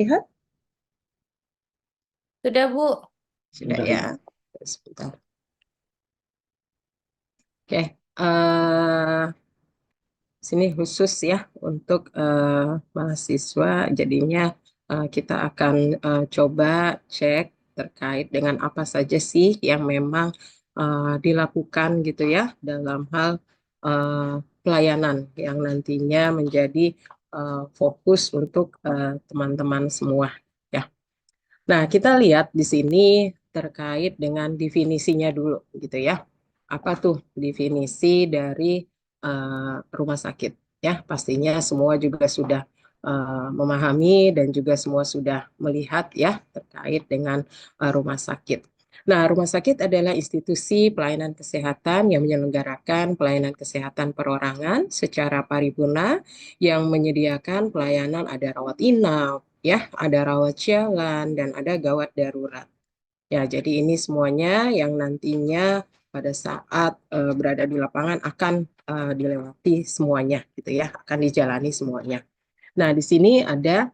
Lihat, Sudah, Bu. sudah ya. Sebentar. Oke, eh, sini khusus ya untuk mahasiswa. Jadinya kita akan coba cek terkait dengan apa saja sih yang memang dilakukan gitu ya dalam hal pelayanan yang nantinya menjadi fokus untuk teman-teman semua ya. Nah, kita lihat di sini terkait dengan definisinya dulu gitu ya. Apa tuh definisi dari rumah sakit? Ya, pastinya semua juga sudah memahami dan juga semua sudah melihat ya terkait dengan rumah sakit. Nah, rumah sakit adalah institusi pelayanan kesehatan yang menyelenggarakan pelayanan kesehatan perorangan secara paripurna yang menyediakan pelayanan ada rawat inap, ya, ada rawat jalan dan ada gawat darurat. Ya, jadi ini semuanya yang nantinya pada saat berada di lapangan akan dilewati semuanya gitu ya, akan dijalani semuanya. Nah, di sini ada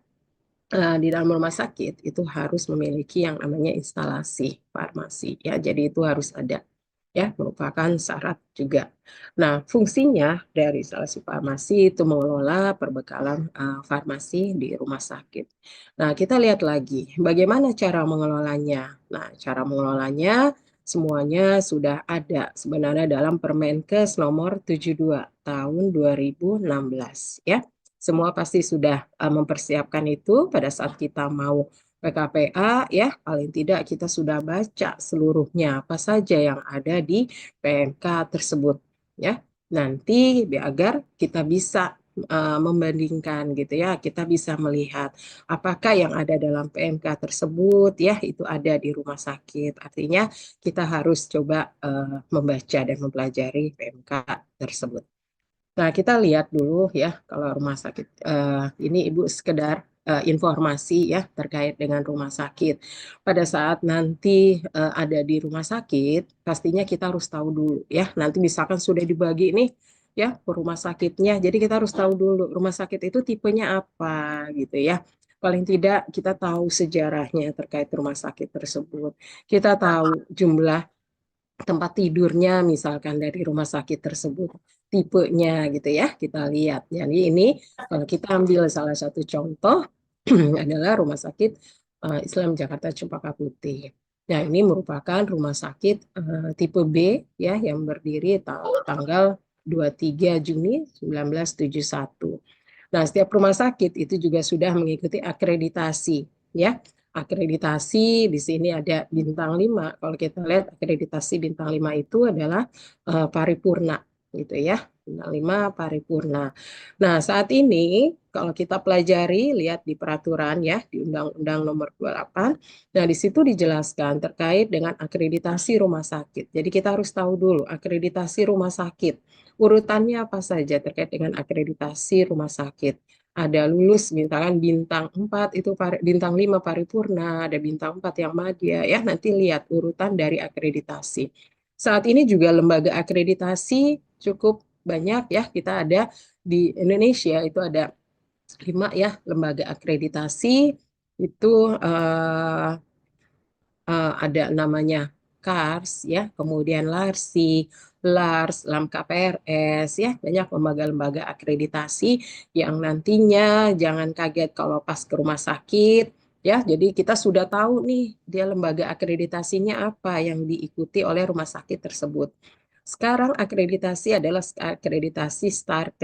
di dalam rumah sakit itu harus memiliki yang namanya instalasi farmasi ya. Jadi itu harus ada ya, merupakan syarat juga. Nah, fungsinya dari instalasi farmasi itu mengelola perbekalan farmasi di rumah sakit. Nah, kita lihat lagi bagaimana cara mengelolanya. Nah, cara mengelolanya semuanya sudah ada sebenarnya dalam Permenkes nomor 72 tahun 2016 ya. Semua pasti sudah mempersiapkan itu pada saat kita mau PKPA ya, paling tidak kita sudah baca seluruhnya apa saja yang ada di PMK tersebut ya. Nanti agar kita bisa membandingkan gitu ya, kita bisa melihat apakah yang ada dalam PMK tersebut ya itu ada di rumah sakit. Artinya kita harus coba membaca dan mempelajari PMK tersebut. Nah, kita lihat dulu ya, kalau rumah sakit, ini Ibu sekedar informasi ya terkait dengan rumah sakit. Pada saat nanti ada di rumah sakit, pastinya kita harus tahu dulu ya. Nanti misalkan sudah dibagi nih ya ke rumah sakitnya, jadi kita harus tahu dulu rumah sakit itu tipenya apa gitu ya. Paling tidak kita tahu sejarahnya terkait rumah sakit tersebut. Kita tahu jumlah tempat tidurnya misalkan dari rumah sakit tersebut, tipenya gitu ya, kita lihat. Jadi ini kalau kita ambil salah satu contoh adalah Rumah Sakit Islam Jakarta Cempaka Putih. Nah, ini merupakan rumah sakit tipe B ya yang berdiri tanggal 23 Juni 1971. Nah, setiap rumah sakit itu juga sudah mengikuti akreditasi ya. Akreditasi di sini ada bintang 5. Kalau kita lihat akreditasi bintang 5 itu adalah paripurna gitu ya. Bintang 5 paripurna. Nah, saat ini kalau kita pelajari lihat di peraturan ya di Undang-Undang Nomor 28. Nah, di situ dijelaskan terkait dengan akreditasi rumah sakit. Jadi kita harus tahu dulu akreditasi rumah sakit. Urutannya apa saja terkait dengan akreditasi rumah sakit. Ada lulus misalkan bintang 4 itu bintang 5 paripurna, ada bintang 4 yang madya ya. Nanti lihat urutan dari akreditasi. Saat ini juga lembaga akreditasi cukup banyak ya. Kita ada di Indonesia itu ada 5 ya lembaga akreditasi itu ada namanya KARS ya, kemudian LARSI, LARS, LAMKPRS ya, banyak lembaga-lembaga akreditasi yang nantinya jangan kaget kalau pas ke rumah sakit ya. Jadi kita sudah tahu nih dia lembaga akreditasinya apa yang diikuti oleh rumah sakit tersebut. Sekarang akreditasi adalah akreditasi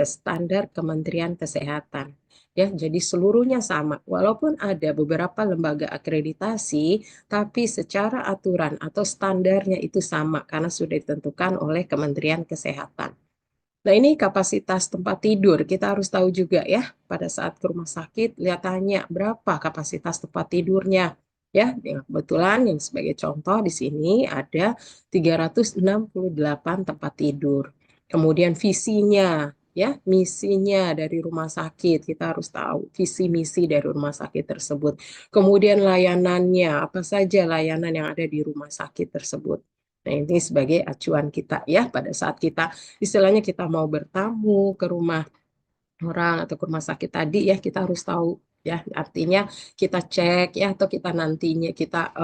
standar Kementerian Kesehatan. Ya, jadi seluruhnya sama. Walaupun ada beberapa lembaga akreditasi, tapi secara aturan atau standarnya itu sama karena sudah ditentukan oleh Kementerian Kesehatan. Nah, ini kapasitas tempat tidur. Kita harus tahu juga ya, pada saat ke rumah sakit, lihat tanya berapa kapasitas tempat tidurnya. Ya, kebetulan yang sebagai contoh di sini ada 368 tempat tidur. Kemudian visinya, ya, misinya dari rumah sakit. Kita harus tahu visi misi dari rumah sakit tersebut. Kemudian layanannya, apa saja layanan yang ada di rumah sakit tersebut. Nah, ini sebagai acuan kita ya pada saat kita istilahnya kita mau bertamu ke rumah orang atau ke rumah sakit tadi ya kita harus tahu Ya, artinya kita cek ya, atau kita nantinya kita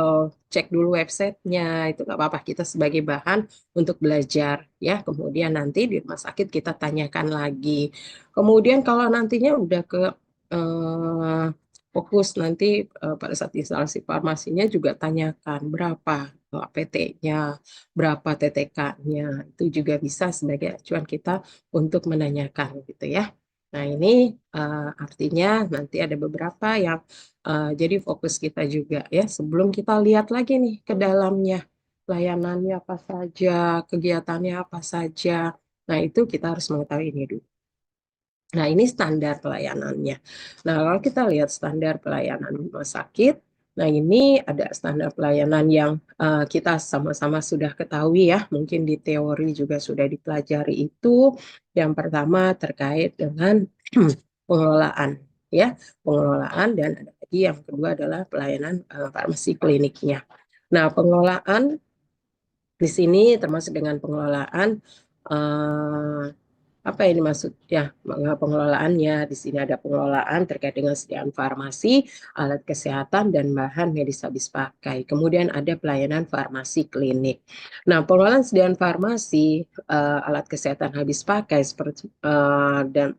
cek dulu websitenya, itu nggak apa-apa, kita sebagai bahan untuk belajar ya. Kemudian nanti di rumah sakit kita tanyakan lagi. Kemudian kalau nantinya udah ke eh, fokus nanti, pada saat instalasi farmasinya juga tanyakan berapa APT-nya, berapa TTK-nya, itu juga bisa sebagai acuan kita untuk menanyakan gitu ya. Nah, ini artinya nanti ada beberapa yang jadi fokus kita juga ya, sebelum kita lihat lagi nih ke dalamnya, layanannya apa saja, kegiatannya apa saja. Nah, itu kita harus mengetahui ini dulu. Nah, ini standar pelayanannya. Nah, kalau kita lihat standar pelayanan rumah sakit, nah ini ada standar pelayanan yang kita sama-sama sudah ketahui ya, mungkin di teori juga sudah dipelajari itu. Yang pertama terkait dengan pengelolaan, ya, pengelolaan, dan ada lagi yang kedua adalah pelayanan farmasi kliniknya. Nah, pengelolaan di sini termasuk dengan pengelolaan eh, apa ini maksud ya, pengelolaannya? Di sini ada pengelolaan terkait dengan sediaan farmasi, alat kesehatan, dan bahan medis habis pakai. Kemudian ada pelayanan farmasi klinik. Nah, pengelolaan sediaan farmasi, alat kesehatan habis pakai seperti dan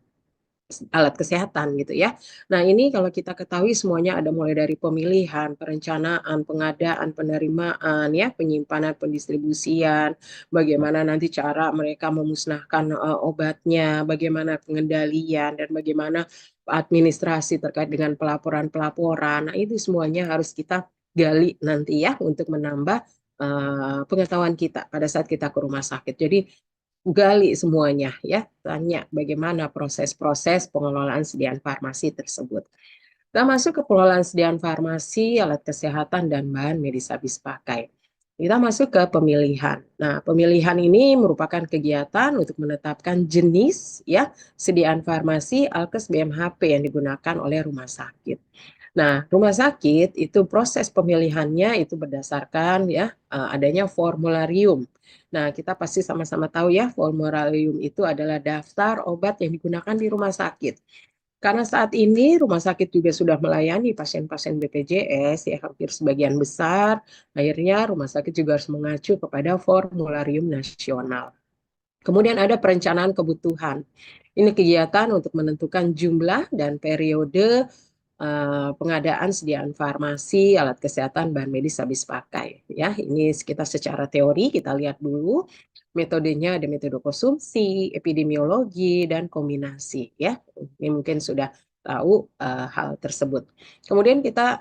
alat kesehatan gitu ya. Nah, ini kalau kita ketahui semuanya ada mulai dari pemilihan, perencanaan, pengadaan, penerimaan ya, penyimpanan, pendistribusian, bagaimana nanti cara mereka memusnahkan obatnya, bagaimana pengendalian, dan bagaimana administrasi terkait dengan pelaporan-pelaporan. Nah, itu semuanya harus kita gali nanti ya untuk menambah pengetahuan kita pada saat kita ke rumah sakit. Jadi gali semuanya ya, tanya bagaimana proses-proses pengelolaan sediaan farmasi tersebut. Kita masuk ke pengelolaan sediaan farmasi, alat kesehatan, dan bahan medis habis pakai. Kita masuk ke pemilihan. Nah, pemilihan ini merupakan kegiatan untuk menetapkan jenis ya sediaan farmasi alkes BMHP yang digunakan oleh rumah sakit. Nah, rumah sakit itu proses pemilihannya itu berdasarkan ya adanya formularium. Nah, kita pasti sama-sama tahu ya, formularium itu adalah daftar obat yang digunakan di rumah sakit. Karena saat ini rumah sakit juga sudah melayani pasien-pasien BPJS ya, hampir sebagian besar, akhirnya rumah sakit juga harus mengacu kepada formularium nasional. Kemudian ada perencanaan kebutuhan. Ini kegiatan untuk menentukan jumlah dan periode pengadaan sediaan farmasi, alat kesehatan, bahan medis habis pakai. Ya, ini kita secara teori kita lihat dulu. Metodenya ada metode konsumsi, epidemiologi, dan kombinasi. Ya, ini mungkin sudah tahu hal tersebut. Kemudian kita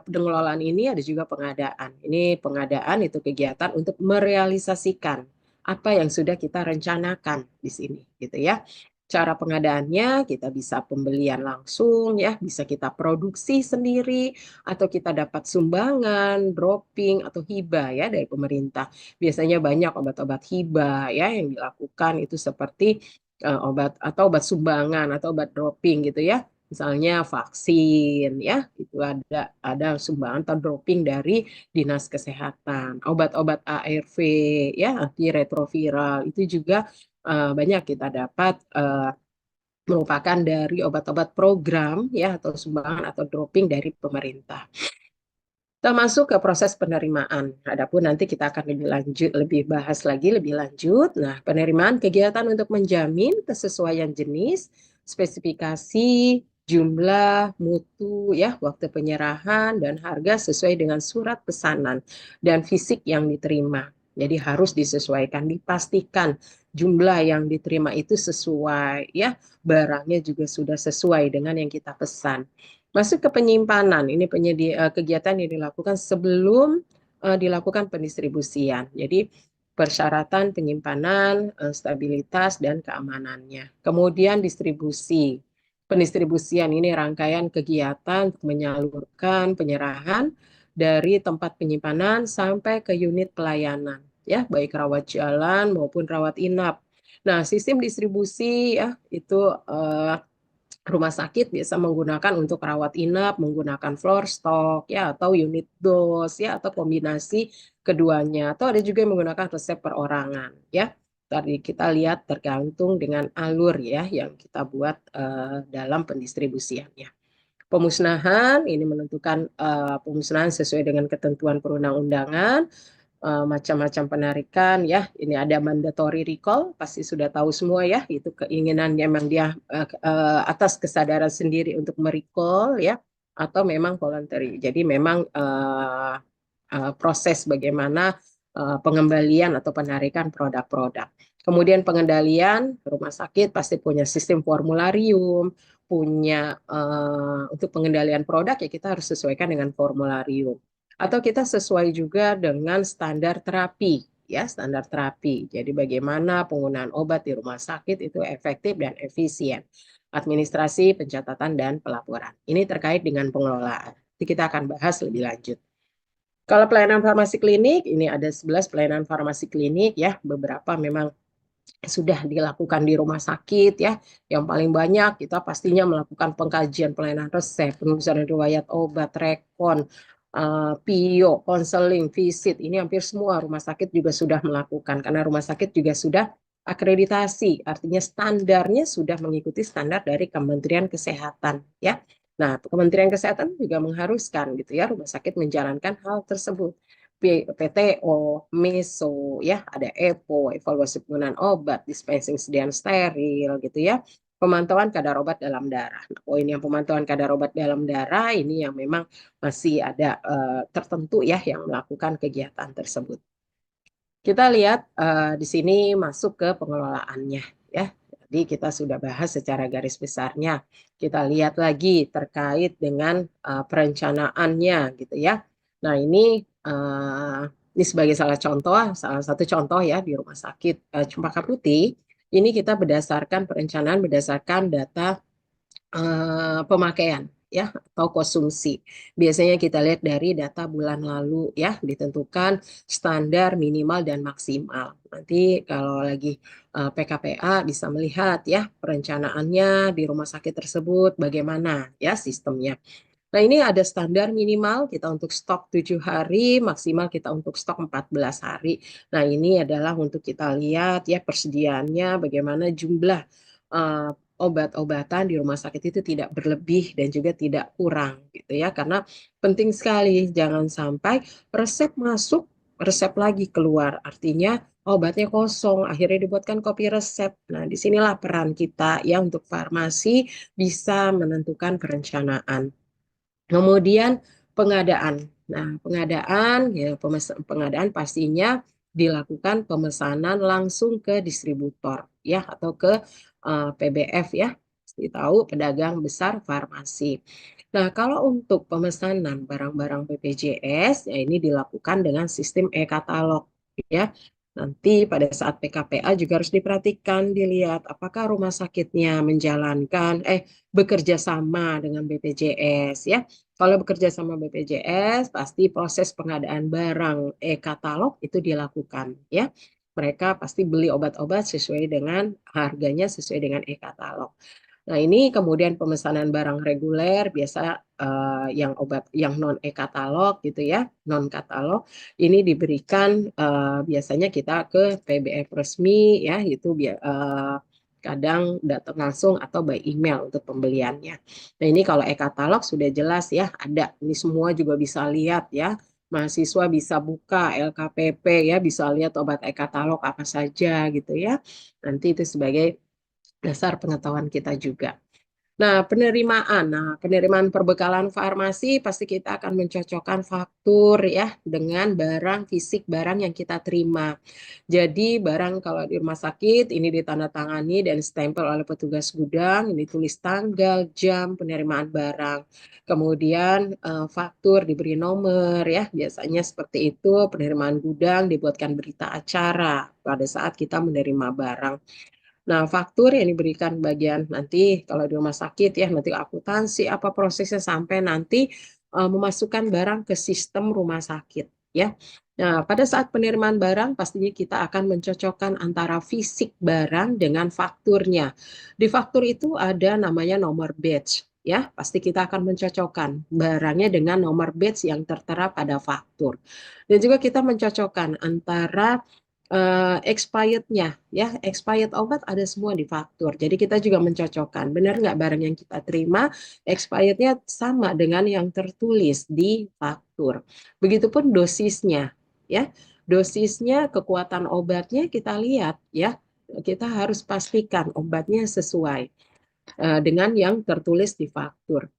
pengelolaan ini ada juga pengadaan. Ini pengadaan itu kegiatan untuk merealisasikan apa yang sudah kita rencanakan di sini, gitu ya. Cara pengadaannya kita bisa pembelian langsung ya, bisa kita produksi sendiri atau kita dapat sumbangan, dropping atau hibah ya dari pemerintah. Biasanya banyak obat-obat hibah ya yang dilakukan itu seperti obat atau obat sumbangan atau obat dropping gitu ya. Misalnya vaksin ya, itu ada sumbangan atau dropping dari Dinas Kesehatan. Obat-obat ARV ya, antiretroviral itu juga banyak kita dapat merupakan dari obat-obat program ya atau sumbangan atau dropping dari pemerintah. Kita masuk ke proses penerimaan. Adapun nanti kita akan lebih lanjut, lebih bahas lagi lebih lanjut. Nah, penerimaan kegiatan untuk menjamin kesesuaian jenis, spesifikasi, jumlah, mutu, ya, waktu penyerahan dan harga sesuai dengan surat pesanan dan fisik yang diterima. Jadi harus disesuaikan, dipastikan jumlah yang diterima itu sesuai, ya, barangnya juga sudah sesuai dengan yang kita pesan. Masuk ke penyimpanan, ini kegiatan yang dilakukan sebelum dilakukan pendistribusian. Jadi persyaratan penyimpanan, stabilitas, dan keamanannya. Kemudian distribusi. Pendistribusian ini rangkaian kegiatan untuk menyalurkan penyerahan dari tempat penyimpanan sampai ke unit pelayanan, ya, baik rawat jalan maupun rawat inap. Nah, sistem distribusi ya itu rumah sakit biasa menggunakan untuk rawat inap, menggunakan floor stock ya atau unit dose ya atau kombinasi keduanya, atau ada juga yang menggunakan resep perorangan ya. Tadi kita lihat tergantung dengan alur ya yang kita buat dalam pendistribusiannya. Pemusnahan ini menentukan pemusnahan sesuai dengan ketentuan perundang-undangan. Macam-macam penarikan ya. Ini ada mandatory recall, pasti sudah tahu semua ya, itu keinginan memang dia atas kesadaran sendiri untuk merecall ya, atau memang voluntary. Jadi memang proses bagaimana pengembalian atau penarikan produk-produk. Kemudian pengendalian, rumah sakit pasti punya sistem formularium, punya untuk pengendalian produk ya kita harus sesuaikan dengan formularium. Atau kita sesuai juga dengan standar terapi, ya standar terapi. Jadi bagaimana penggunaan obat di rumah sakit itu efektif dan efisien. Administrasi, pencatatan, dan pelaporan. Ini terkait dengan pengelolaan. Nanti kita akan bahas lebih lanjut. Kalau pelayanan farmasi klinik, ini ada 11 pelayanan farmasi klinik ya, beberapa memang sudah dilakukan di rumah sakit ya. Yang paling banyak kita pastinya melakukan pengkajian pelayanan resep, penulisan riwayat obat, rekon, PIO, konseling, visit. Ini hampir semua rumah sakit juga sudah melakukan karena rumah sakit juga sudah akreditasi, artinya standarnya sudah mengikuti standar dari Kementerian Kesehatan ya. Nah, Kementerian Kesehatan juga mengharuskan gitu ya rumah sakit menjalankan hal tersebut. PTO, MESO, ya ada EPO, evaluasi penggunaan obat, dispensing sediaan steril gitu ya. Pemantauan kadar obat dalam darah. Nah, poin yang pemantauan kadar obat dalam darah ini yang memang masih ada tertentu ya yang melakukan kegiatan tersebut. Kita lihat di sini masuk ke pengelolaannya ya. Jadi kita sudah bahas secara garis besarnya. Kita lihat lagi terkait dengan perencanaannya gitu ya. Nah, ini sebagai salah satu contoh ya di Rumah Sakit Cempaka Putih. Ini kita berdasarkan perencanaan berdasarkan data pemakaian ya atau konsumsi. Biasanya kita lihat dari data bulan lalu ya ditentukan standar minimal dan maksimal. Nanti kalau lagi PKPA bisa melihat ya perencanaannya di rumah sakit tersebut bagaimana ya sistemnya. Nah, ini ada standar minimal kita untuk stok 7 hari, maksimal kita untuk stok 14 hari. Nah, ini adalah untuk kita lihat ya persediaannya bagaimana jumlah uh, obat-obatan di rumah sakit itu tidak berlebih dan juga tidak kurang gitu ya. Karena penting sekali jangan sampai resep masuk, resep lagi keluar. Artinya obatnya kosong, akhirnya dibuatkan kopi resep. Nah, disinilah peran kita ya untuk farmasi bisa menentukan perencanaan. Kemudian pengadaan. Nah, pengadaan ya pengadaan pastinya dilakukan pemesanan langsung ke distributor ya atau ke PBF ya. Pasti tahu pedagang besar farmasi. Nah, kalau untuk pemesanan barang-barang BPJS ya ini dilakukan dengan sistem e-katalog ya. Nanti pada saat PKPA juga harus diperhatikan, dilihat apakah rumah sakitnya menjalankan bekerja sama dengan BPJS ya. Kalau bekerja sama BPJS, pasti proses pengadaan barang e-katalog itu dilakukan ya. Mereka pasti beli obat-obat sesuai dengan harganya sesuai dengan e-katalog. Nah, ini kemudian pemesanan barang reguler biasa yang obat yang non e-katalog gitu ya, non katalog ini diberikan biasanya kita ke PBF resmi ya, itu kadang datang langsung atau by email untuk pembeliannya. Nah, ini kalau e-katalog sudah jelas ya, ada. Ini semua juga bisa lihat ya. Mahasiswa bisa buka LKPP ya, bisa lihat obat e-katalog apa saja gitu ya. Nanti itu sebagai dasar pengetahuan kita juga. Penerimaan perbekalan farmasi pasti kita akan mencocokkan faktur ya dengan barang fisik barang yang kita terima. Jadi barang kalau di rumah sakit ini ditandatangani dan stempel oleh petugas gudang, ini tulis tanggal, jam penerimaan barang. Kemudian faktur diberi nomor ya, biasanya seperti itu. Penerimaan gudang dibuatkan berita acara pada saat kita menerima barang. Nah, faktur yang diberikan bagian nanti kalau di rumah sakit ya, nanti akuntansi apa prosesnya sampai nanti memasukkan barang ke sistem rumah sakit ya. Nah, pada saat penerimaan barang pastinya kita akan mencocokkan antara fisik barang dengan fakturnya. Di faktur itu ada namanya nomor batch ya, pasti kita akan mencocokkan barangnya dengan nomor batch yang tertera pada faktur. Dan juga kita mencocokkan antara expirednya ya, expired obat ada semua di faktur. Jadi kita juga mencocokkan, benar nggak barang yang kita terima expirednya sama dengan yang tertulis di faktur. Begitupun dosisnya ya, dosisnya, kekuatan obatnya kita lihat ya, kita harus pastikan obatnya sesuai dengan yang tertulis di faktur.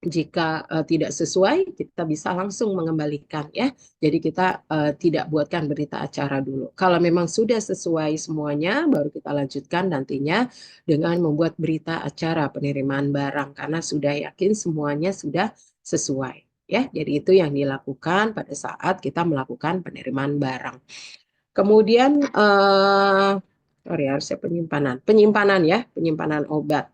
Jika tidak sesuai, kita bisa langsung mengembalikan ya. Jadi kita tidak buatkan berita acara dulu. Kalau memang sudah sesuai semuanya, baru kita lanjutkan nantinya dengan membuat berita acara penerimaan barang karena sudah yakin semuanya sudah sesuai ya. Jadi itu yang dilakukan pada saat kita melakukan penerimaan barang. Kemudian sorry harusnya penyimpanan ya, penyimpanan obat.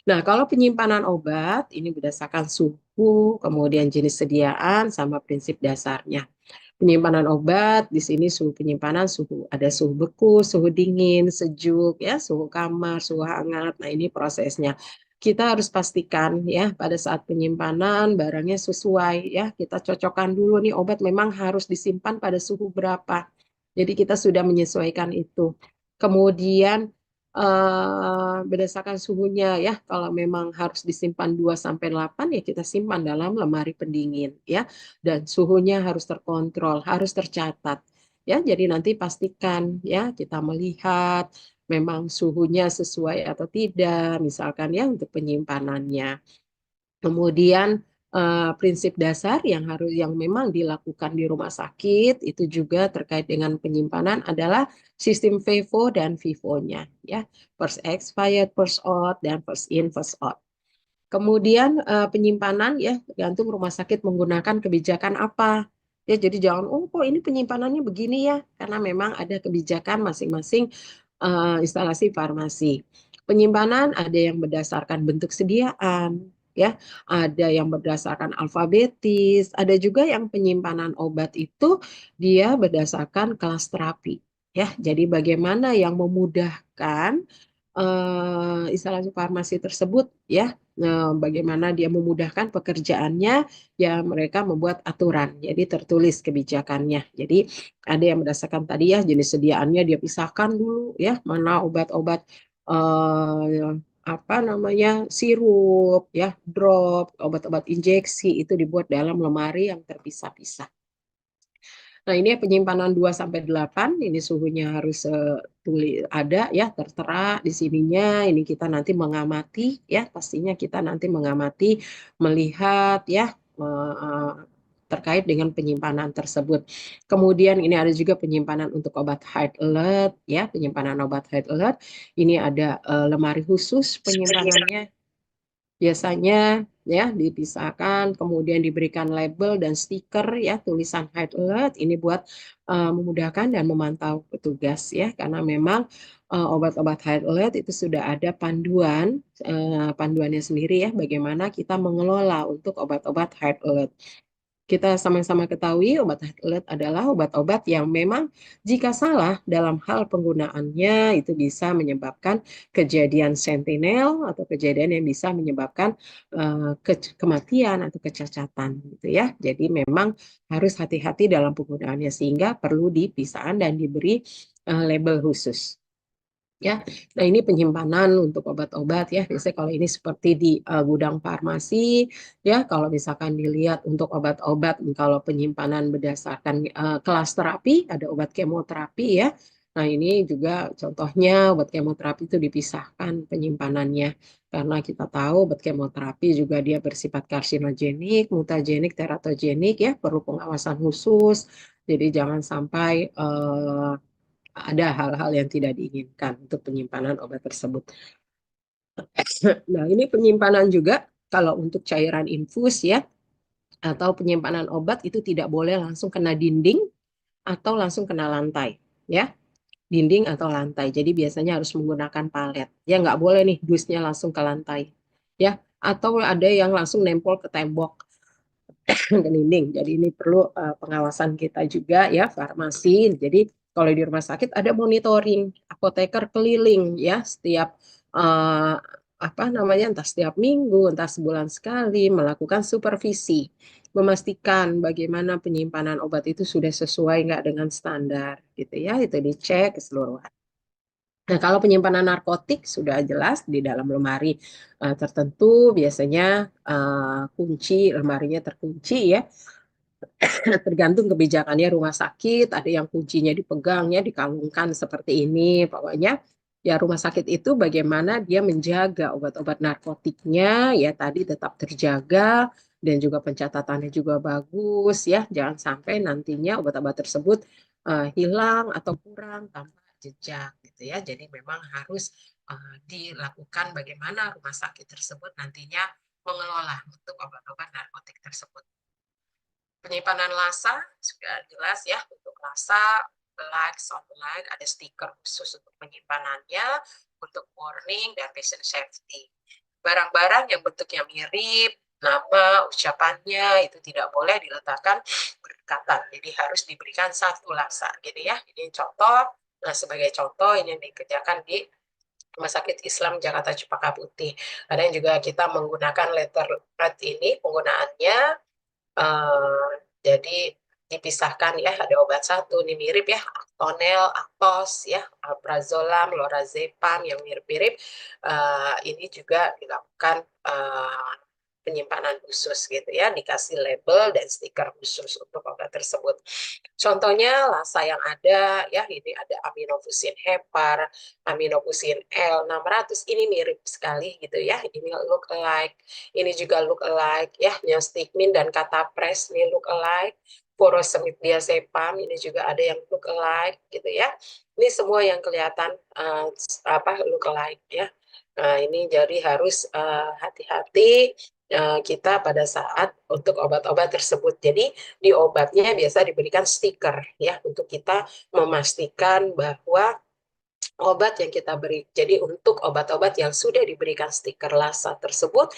Nah, kalau penyimpanan obat ini berdasarkan suhu, kemudian jenis sediaan, sama prinsip dasarnya. Penyimpanan obat di sini suhu penyimpanan ada suhu beku, suhu dingin, sejuk, ya, suhu kamar, suhu hangat. Nah, ini prosesnya. Kita harus pastikan ya pada saat penyimpanan barangnya sesuai ya. Kita cocokkan dulu nih obat memang harus disimpan pada suhu berapa. Jadi kita sudah menyesuaikan itu. Kemudian berdasarkan suhunya ya. Kalau memang harus disimpan 2 sampai 8 ya kita simpan dalam lemari pendingin ya. Dan suhunya harus terkontrol, harus tercatat. Ya, jadi nanti pastikan ya kita melihat memang suhunya sesuai atau tidak, misalkan ya untuk penyimpanannya. Kemudian prinsip dasar yang memang dilakukan di rumah sakit itu juga terkait dengan penyimpanan adalah sistem FIFO dan FIFO-nya ya. First expired, first out dan first in, first out. Kemudian penyimpanan ya tergantung rumah sakit menggunakan kebijakan apa. Ya, jadi jangan kok ini penyimpanannya begini ya karena memang ada kebijakan masing-masing instalasi farmasi. Penyimpanan ada yang berdasarkan bentuk sediaan ya, ada yang berdasarkan alfabetis, ada juga yang penyimpanan obat itu dia berdasarkan kelas terapi ya. Jadi bagaimana yang memudahkan instalasi farmasi tersebut ya. Bagaimana dia memudahkan pekerjaannya, ya mereka membuat aturan, jadi tertulis kebijakannya. Jadi ada yang berdasarkan tadi ya jenis sediaannya dia pisahkan dulu ya, mana obat-obat apa namanya sirup ya, drop, obat-obat injeksi itu dibuat dalam lemari yang terpisah-pisah. Nah, ini penyimpanan 2 sampai 8, ini suhunya harus ada ya, tertera di sininya. Ini kita nanti mengamati ya, pastinya kita nanti mengamati, melihat ya terkait dengan penyimpanan tersebut. Kemudian ini ada juga penyimpanan untuk obat high alert ya, penyimpanan obat high alert. Ini ada lemari khusus penyimpanannya. Biasanya ya dipisahkan, kemudian diberikan label dan stiker ya tulisan high alert ini buat memudahkan dan memantau petugas ya karena memang obat-obat high alert itu sudah ada panduannya sendiri ya bagaimana kita mengelola untuk obat-obat high alert. Kita sama-sama ketahui obat alert adalah obat-obat yang memang jika salah dalam hal penggunaannya itu bisa menyebabkan kejadian sentinel atau kejadian yang bisa menyebabkan kematian atau kecacatan gitu ya. Jadi memang harus hati-hati dalam penggunaannya sehingga perlu dipisahkan dan diberi label khusus. Ya, nah ini penyimpanan untuk obat-obat ya. Biasanya kalau ini seperti di gudang farmasi, ya kalau misalkan dilihat untuk obat-obat, kalau penyimpanan berdasarkan kelas terapi, ada obat kemoterapi ya. Nah ini juga contohnya obat kemoterapi itu dipisahkan penyimpanannya. Karena kita tahu obat kemoterapi juga dia bersifat karsinogenik, mutagenik, teratogenik ya, perlu pengawasan khusus. Jadi jangan sampai ada hal-hal yang tidak diinginkan untuk penyimpanan obat tersebut. Nah, ini penyimpanan juga kalau untuk cairan infus ya, atau penyimpanan obat itu tidak boleh langsung kena dinding atau langsung kena lantai ya, dinding atau lantai. Jadi biasanya harus menggunakan palet. Ya nggak boleh nih dusnya langsung ke lantai ya, atau ada yang langsung nempel ke tembok ke dinding. Jadi ini perlu pengawasan kita juga ya farmasi. Jadi kalau di rumah sakit ada monitoring apoteker keliling ya setiap apa namanya, entah setiap minggu, entah sebulan sekali melakukan supervisi, memastikan bagaimana penyimpanan obat itu sudah sesuai nggak dengan standar, gitu ya. Itu dicek keseluruhan. Nah, kalau penyimpanan narkotik sudah jelas di dalam lemari tertentu, biasanya kunci lemarinya terkunci ya. Tergantung kebijakannya rumah sakit, ada yang kuncinya dipegangnya, dikalungkan seperti ini. Pokoknya ya rumah sakit itu bagaimana dia menjaga obat-obat narkotiknya ya tadi tetap terjaga dan juga pencatatannya juga bagus ya. Jangan sampai nantinya obat-obat tersebut hilang atau kurang tanpa jejak gitu ya. Jadi memang harus dilakukan bagaimana rumah sakit tersebut nantinya mengelola untuk obat-obat narkotik tersebut. Penyimpanan LASA sudah jelas ya, untuk LASA, like, soft like, ada stiker khusus untuk penyimpanannya, untuk warning dan patient safety. Barang-barang yang bentuknya mirip, nama, ucapannya itu tidak boleh diletakkan berdekatan. Jadi harus diberikan satu LASA. Jadi ya, ini contoh. Nah, sebagai contoh ini yang dikerjakan di Rumah Sakit Islam Jakarta Cempaka Putih. Ada yang juga kita menggunakan letter pad ini penggunaannya. Jadi dipisahkan ya, ada obat satu, ini mirip ya, Actonel, Actos ya, Alprazolam, Lorazepam yang mirip-mirip. Ini juga dilakukan penyimpanan khusus gitu ya, dikasih label dan stiker khusus untuk obat tersebut. Contohnya LASA yang ada ya, ini ada aminofusin hepar, aminofusin L600, ini mirip sekali gitu ya, ini look alike, ini juga look alike ya, Neostigmin dan Catapres ini look alike, furosemid diazepam ini juga ada yang look alike gitu ya. Ini semua yang kelihatan look alike ya. Nah, ini jadi harus hati-hati kita pada saat untuk obat-obat tersebut. Jadi di obatnya biasa diberikan stiker ya untuk kita memastikan bahwa obat yang kita beri. Jadi untuk obat-obat yang sudah diberikan stiker LASA tersebut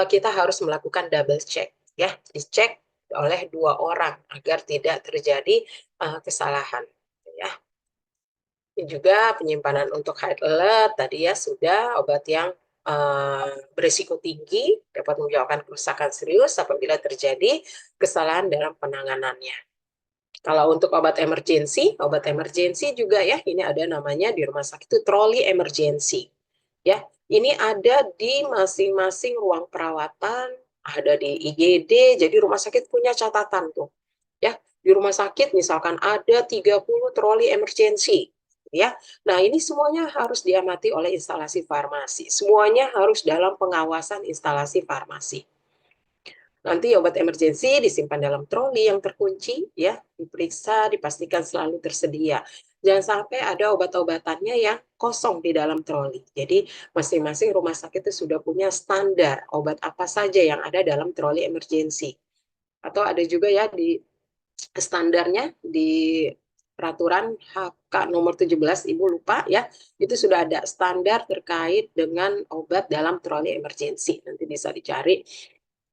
kita harus melakukan double check ya, dicek oleh 2 orang agar tidak terjadi kesalahan ya. Ini juga penyimpanan untuk high alert tadi ya sudah obat yang berisiko tinggi dapat menyebabkan kerusakan serius apabila terjadi kesalahan dalam penanganannya. Kalau untuk obat emergency juga ya, ini ada namanya di rumah sakit itu troli emergency. Ya, ini ada di masing-masing ruang perawatan, ada di IGD, jadi rumah sakit punya catatan tuh. Ya, di rumah sakit misalkan ada 30 troli emergency. Ya, nah ini semuanya harus diamati oleh instalasi farmasi. Semuanya harus dalam pengawasan instalasi farmasi. Nanti obat emergensi disimpan dalam troli yang terkunci, ya, diperiksa, dipastikan selalu tersedia. Jangan sampai ada obat-obatannya yang kosong di dalam troli. Jadi masing-masing rumah sakit itu sudah punya standar obat apa saja yang ada dalam troli emergensi. Atau ada juga ya di standarnya di peraturan HK nomor 17, Ibu lupa ya, itu sudah ada standar terkait dengan obat dalam troli emergensi. Nanti bisa dicari.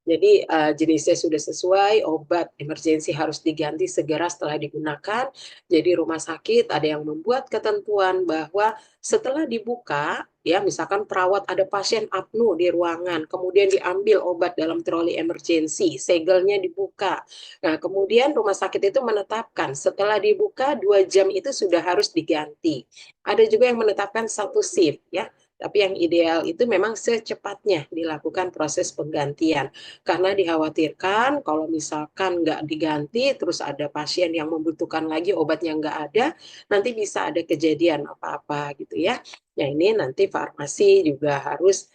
Jadi jenisnya sudah sesuai, obat emergensi harus diganti segera setelah digunakan. Jadi rumah sakit ada yang membuat ketentuan bahwa setelah dibuka, ya misalkan perawat ada pasien apnu di ruangan, kemudian diambil obat dalam troli emergensi, segelnya dibuka. Nah, kemudian rumah sakit itu menetapkan setelah dibuka 2 jam itu sudah harus diganti. Ada juga yang menetapkan 1 shift, ya. Tapi yang ideal itu memang secepatnya dilakukan proses penggantian. Karena dikhawatirkan kalau misalkan nggak diganti, terus ada pasien yang membutuhkan lagi obatnya nggak ada, nanti bisa ada kejadian apa-apa gitu ya. Ya ini nanti farmasi juga harus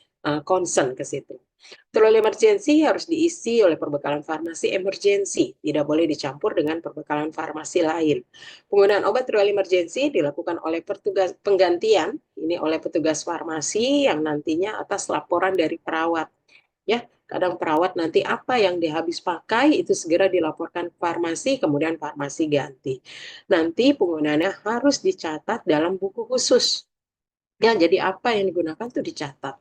concern ke situ. Troli emergensi harus diisi oleh perbekalan farmasi emergensi, tidak boleh dicampur dengan perbekalan farmasi lain. Penggunaan obat troli emergensi dilakukan oleh petugas penggantian, ini oleh petugas farmasi yang nantinya atas laporan dari perawat. Ya, kadang perawat nanti apa yang dia habis pakai itu segera dilaporkan ke farmasi, kemudian farmasi ganti. Nanti penggunaannya harus dicatat dalam buku khusus. Ya, jadi apa yang digunakan itu dicatat.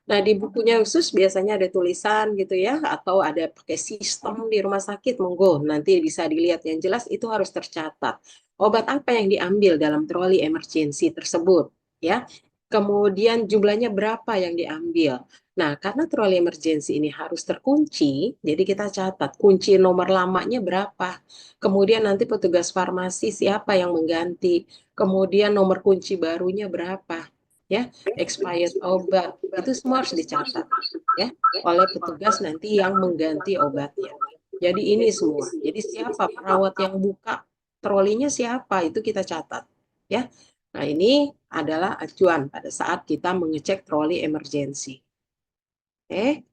Nah, di bukunya khusus biasanya ada tulisan gitu ya, atau ada pakai sistem di rumah sakit, monggo nanti bisa dilihat yang jelas itu harus tercatat. Obat apa yang diambil dalam troli emergensi tersebut, ya. kemudian jumlahnya berapa yang diambil. Nah, karena troli emergency ini harus terkunci, jadi kita catat kunci nomor lamanya berapa. Kemudian nanti petugas farmasi siapa yang mengganti. Kemudian nomor kunci barunya berapa. Ya, expired obat. Itu semua harus dicatat ya oleh petugas nanti yang mengganti obatnya. Jadi ini semua. Jadi siapa perawat yang buka trolinya siapa itu kita catat ya. Nah, ini adalah acuan pada saat kita mengecek troli emergency. Oke.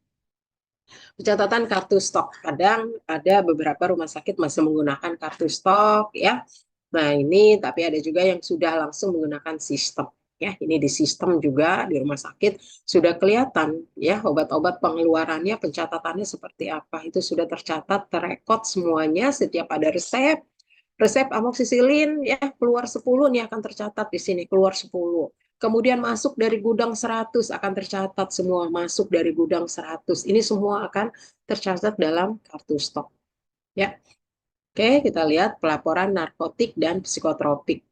Pencatatan kartu stok. Kadang ada beberapa rumah sakit masih menggunakan kartu stok ya. Nah, ini tapi ada juga yang sudah langsung menggunakan sistem. Ya, ini di sistem juga di rumah sakit sudah kelihatan ya obat-obat pengeluarannya, pencatatannya seperti apa. Itu sudah tercatat, terekod semuanya setiap ada resep. Resep amoksisilin ya keluar 10 nih akan tercatat di sini keluar 10. Kemudian masuk dari gudang 100 akan tercatat semua masuk dari gudang 100. Ini semua akan tercatat dalam kartu stok. Ya. Oke, kita lihat pelaporan narkotik dan psikotropik.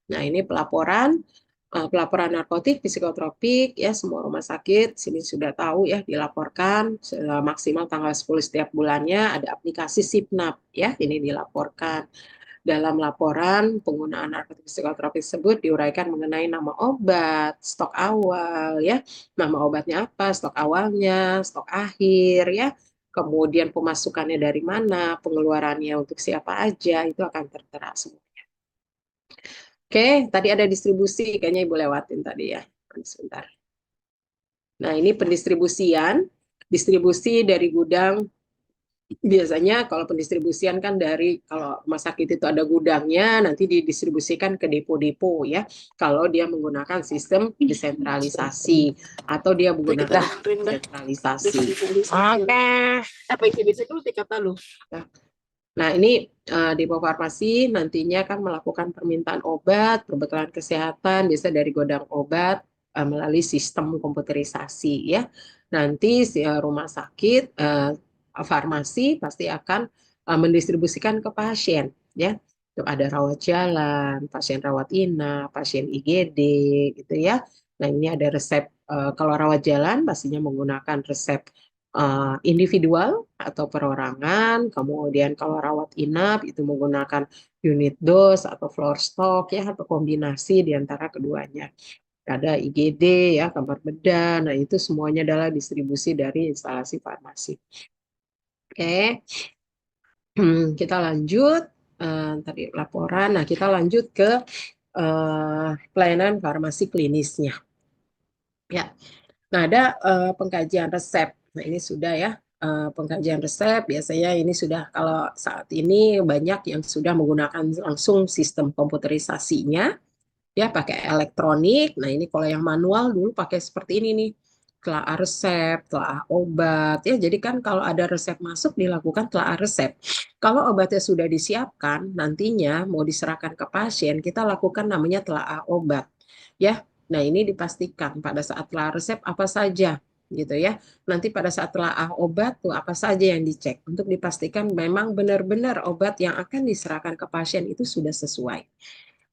Nah, ini pelaporan narkotik, psikotropik ya semua rumah sakit sini sudah tahu ya dilaporkan maksimal tanggal 10 setiap bulannya ada aplikasi Sipnap ya ini dilaporkan. Dalam laporan penggunaan narkotik psikotropik tersebut diuraikan mengenai nama obat, stok awal ya, nama obatnya apa, stok awalnya, stok akhir ya, kemudian pemasukannya dari mana, pengeluarannya untuk siapa aja itu akan tertera semua. Oke, tadi ada distribusi, kayaknya Ibu lewatin tadi ya. Sebentar. Nah, ini pendistribusian, distribusi dari gudang. Biasanya kalau pendistribusian kan dari kalau rumah sakit itu ada gudangnya, nanti didistribusikan ke depo-depo ya. Kalau dia menggunakan sistem desentralisasi atau dia menggunakan sentralisasi. Oke. Apa yang bisa itu kata lu? Nah, ini depo farmasi nantinya kan melakukan permintaan obat, perbekalan kesehatan, biasa dari gudang obat melalui sistem komputerisasi ya. Nanti rumah sakit farmasi pasti akan mendistribusikan ke pasien ya. Itu ada rawat jalan, pasien rawat inap, pasien IGD gitu ya. Nah, ini ada resep kalau rawat jalan pastinya menggunakan resep individual atau perorangan, kemudian kalau rawat inap itu menggunakan unit dose atau floor stock ya atau kombinasi di antara keduanya. Ada IGD ya, kamar bedah. Nah, itu semuanya adalah distribusi dari instalasi farmasi. Oke. Kita lanjut tadi laporan. Nah, kita lanjut ke pelayanan farmasi klinisnya. Ya. Nah, ada pengkajian resep. Nah, ini sudah ya pengkajian resep. Biasanya ini sudah kalau saat ini banyak yang sudah menggunakan langsung sistem komputerisasinya, ya pakai elektronik. Nah, ini kalau yang manual dulu pakai seperti ini nih. Telaah resep, telaah obat ya. Jadi kan kalau ada resep masuk dilakukan telaah resep. Kalau obatnya sudah disiapkan, nantinya mau diserahkan ke pasien, kita lakukan namanya telaah obat. Ya. Nah, ini dipastikan pada saat telaah resep apa saja gitu ya. Nanti pada saat telaah obat tuh apa saja yang dicek untuk dipastikan memang benar-benar obat yang akan diserahkan ke pasien itu sudah sesuai.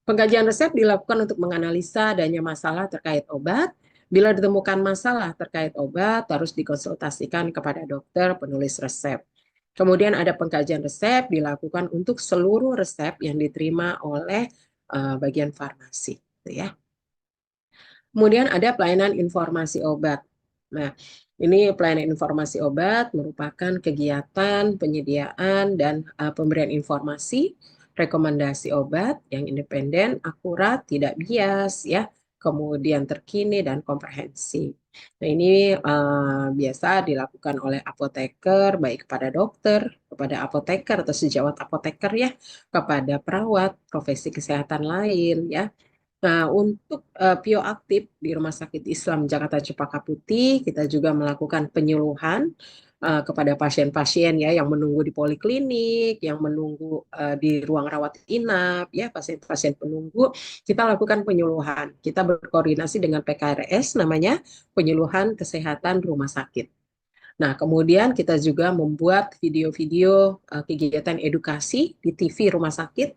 Pengkajian resep dilakukan untuk menganalisa adanya masalah terkait obat. Bila ditemukan masalah terkait obat, harus dikonsultasikan kepada dokter penulis resep. Kemudian ada pengkajian resep dilakukan untuk seluruh resep yang diterima oleh bagian farmasi, gitu ya. Kemudian ada pelayanan informasi obat. Nah, ini pelayanan informasi obat merupakan kegiatan penyediaan dan pemberian informasi, rekomendasi obat yang independen, akurat, tidak bias, ya, kemudian terkini dan komprehensif. Nah, ini biasa dilakukan oleh apoteker, baik kepada dokter, kepada apoteker atau sejawat apoteker ya, kepada perawat, profesi kesehatan lain ya. Nah, untuk bioaktif di Rumah Sakit Islam Jakarta Cempaka Putih, kita juga melakukan penyuluhan kepada pasien-pasien ya yang menunggu di poliklinik, yang menunggu di ruang rawat inap, ya pasien-pasien penunggu, kita lakukan penyuluhan. Kita berkoordinasi dengan PKRS, namanya Penyuluhan Kesehatan Rumah Sakit. Nah, kemudian kita juga membuat video-video kegiatan edukasi di TV rumah sakit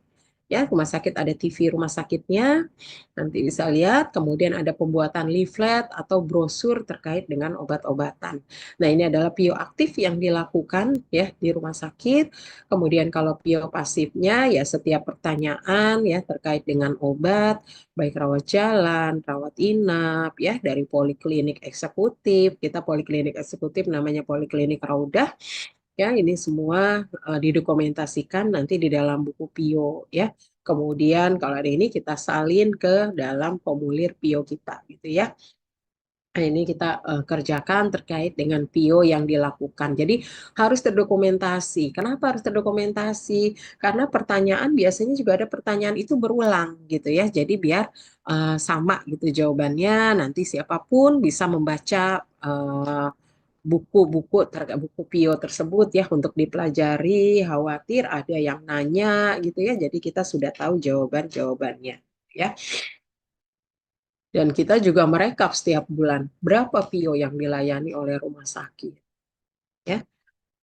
Ya, rumah sakit ada TV rumah sakitnya, nanti bisa lihat. Kemudian ada pembuatan leaflet atau brosur terkait dengan obat-obatan. Nah, ini adalah bioaktif yang dilakukan ya di rumah sakit. Kemudian kalau biopasifnya ya setiap pertanyaan ya terkait dengan obat, baik rawat jalan, rawat inap ya dari poliklinik eksekutif. Kita poliklinik eksekutif namanya Poliklinik Raudah. Ya, ini semua didokumentasikan nanti di dalam buku PIO ya. Kemudian kalau ada ini kita salin ke dalam formulir PIO kita gitu ya. Nah, ini kita kerjakan terkait dengan PIO yang dilakukan. Jadi harus terdokumentasi. Kenapa harus terdokumentasi? Karena pertanyaan biasanya juga ada pertanyaan itu berulang gitu ya. Jadi biar sama gitu jawabannya. Nanti siapapun bisa membaca buku-buku buku PIO tersebut ya untuk dipelajari. Khawatir ada yang nanya gitu ya. Jadi kita sudah tahu jawaban-jawabannya ya. Dan kita juga merekap setiap bulan berapa PIO yang dilayani oleh rumah sakit. Ya.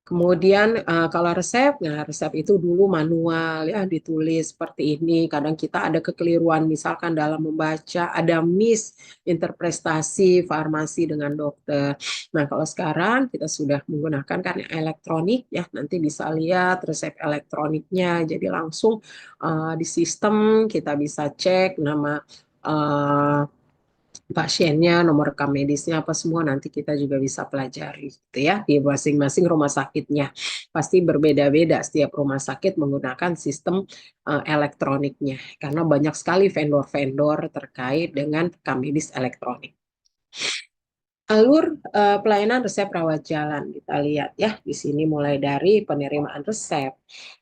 Kemudian kalau resep, nah resep itu dulu manual ya ditulis seperti ini. Kadang kita ada kekeliruan misalkan dalam membaca, ada misinterpretasi farmasi dengan dokter. Nah kalau sekarang kita sudah menggunakan kan elektronik ya, nanti bisa lihat resep elektroniknya. Jadi langsung di sistem kita bisa cek nama uh, pasiennya, nomor rekam medisnya apa semua nanti kita juga bisa pelajari gitu ya di masing-masing rumah sakitnya. Pasti berbeda-beda setiap rumah sakit menggunakan sistem elektroniknya karena banyak sekali vendor-vendor terkait dengan rekam medis elektronik. Alur pelayanan resep rawat jalan kita lihat ya di sini mulai dari penerimaan resep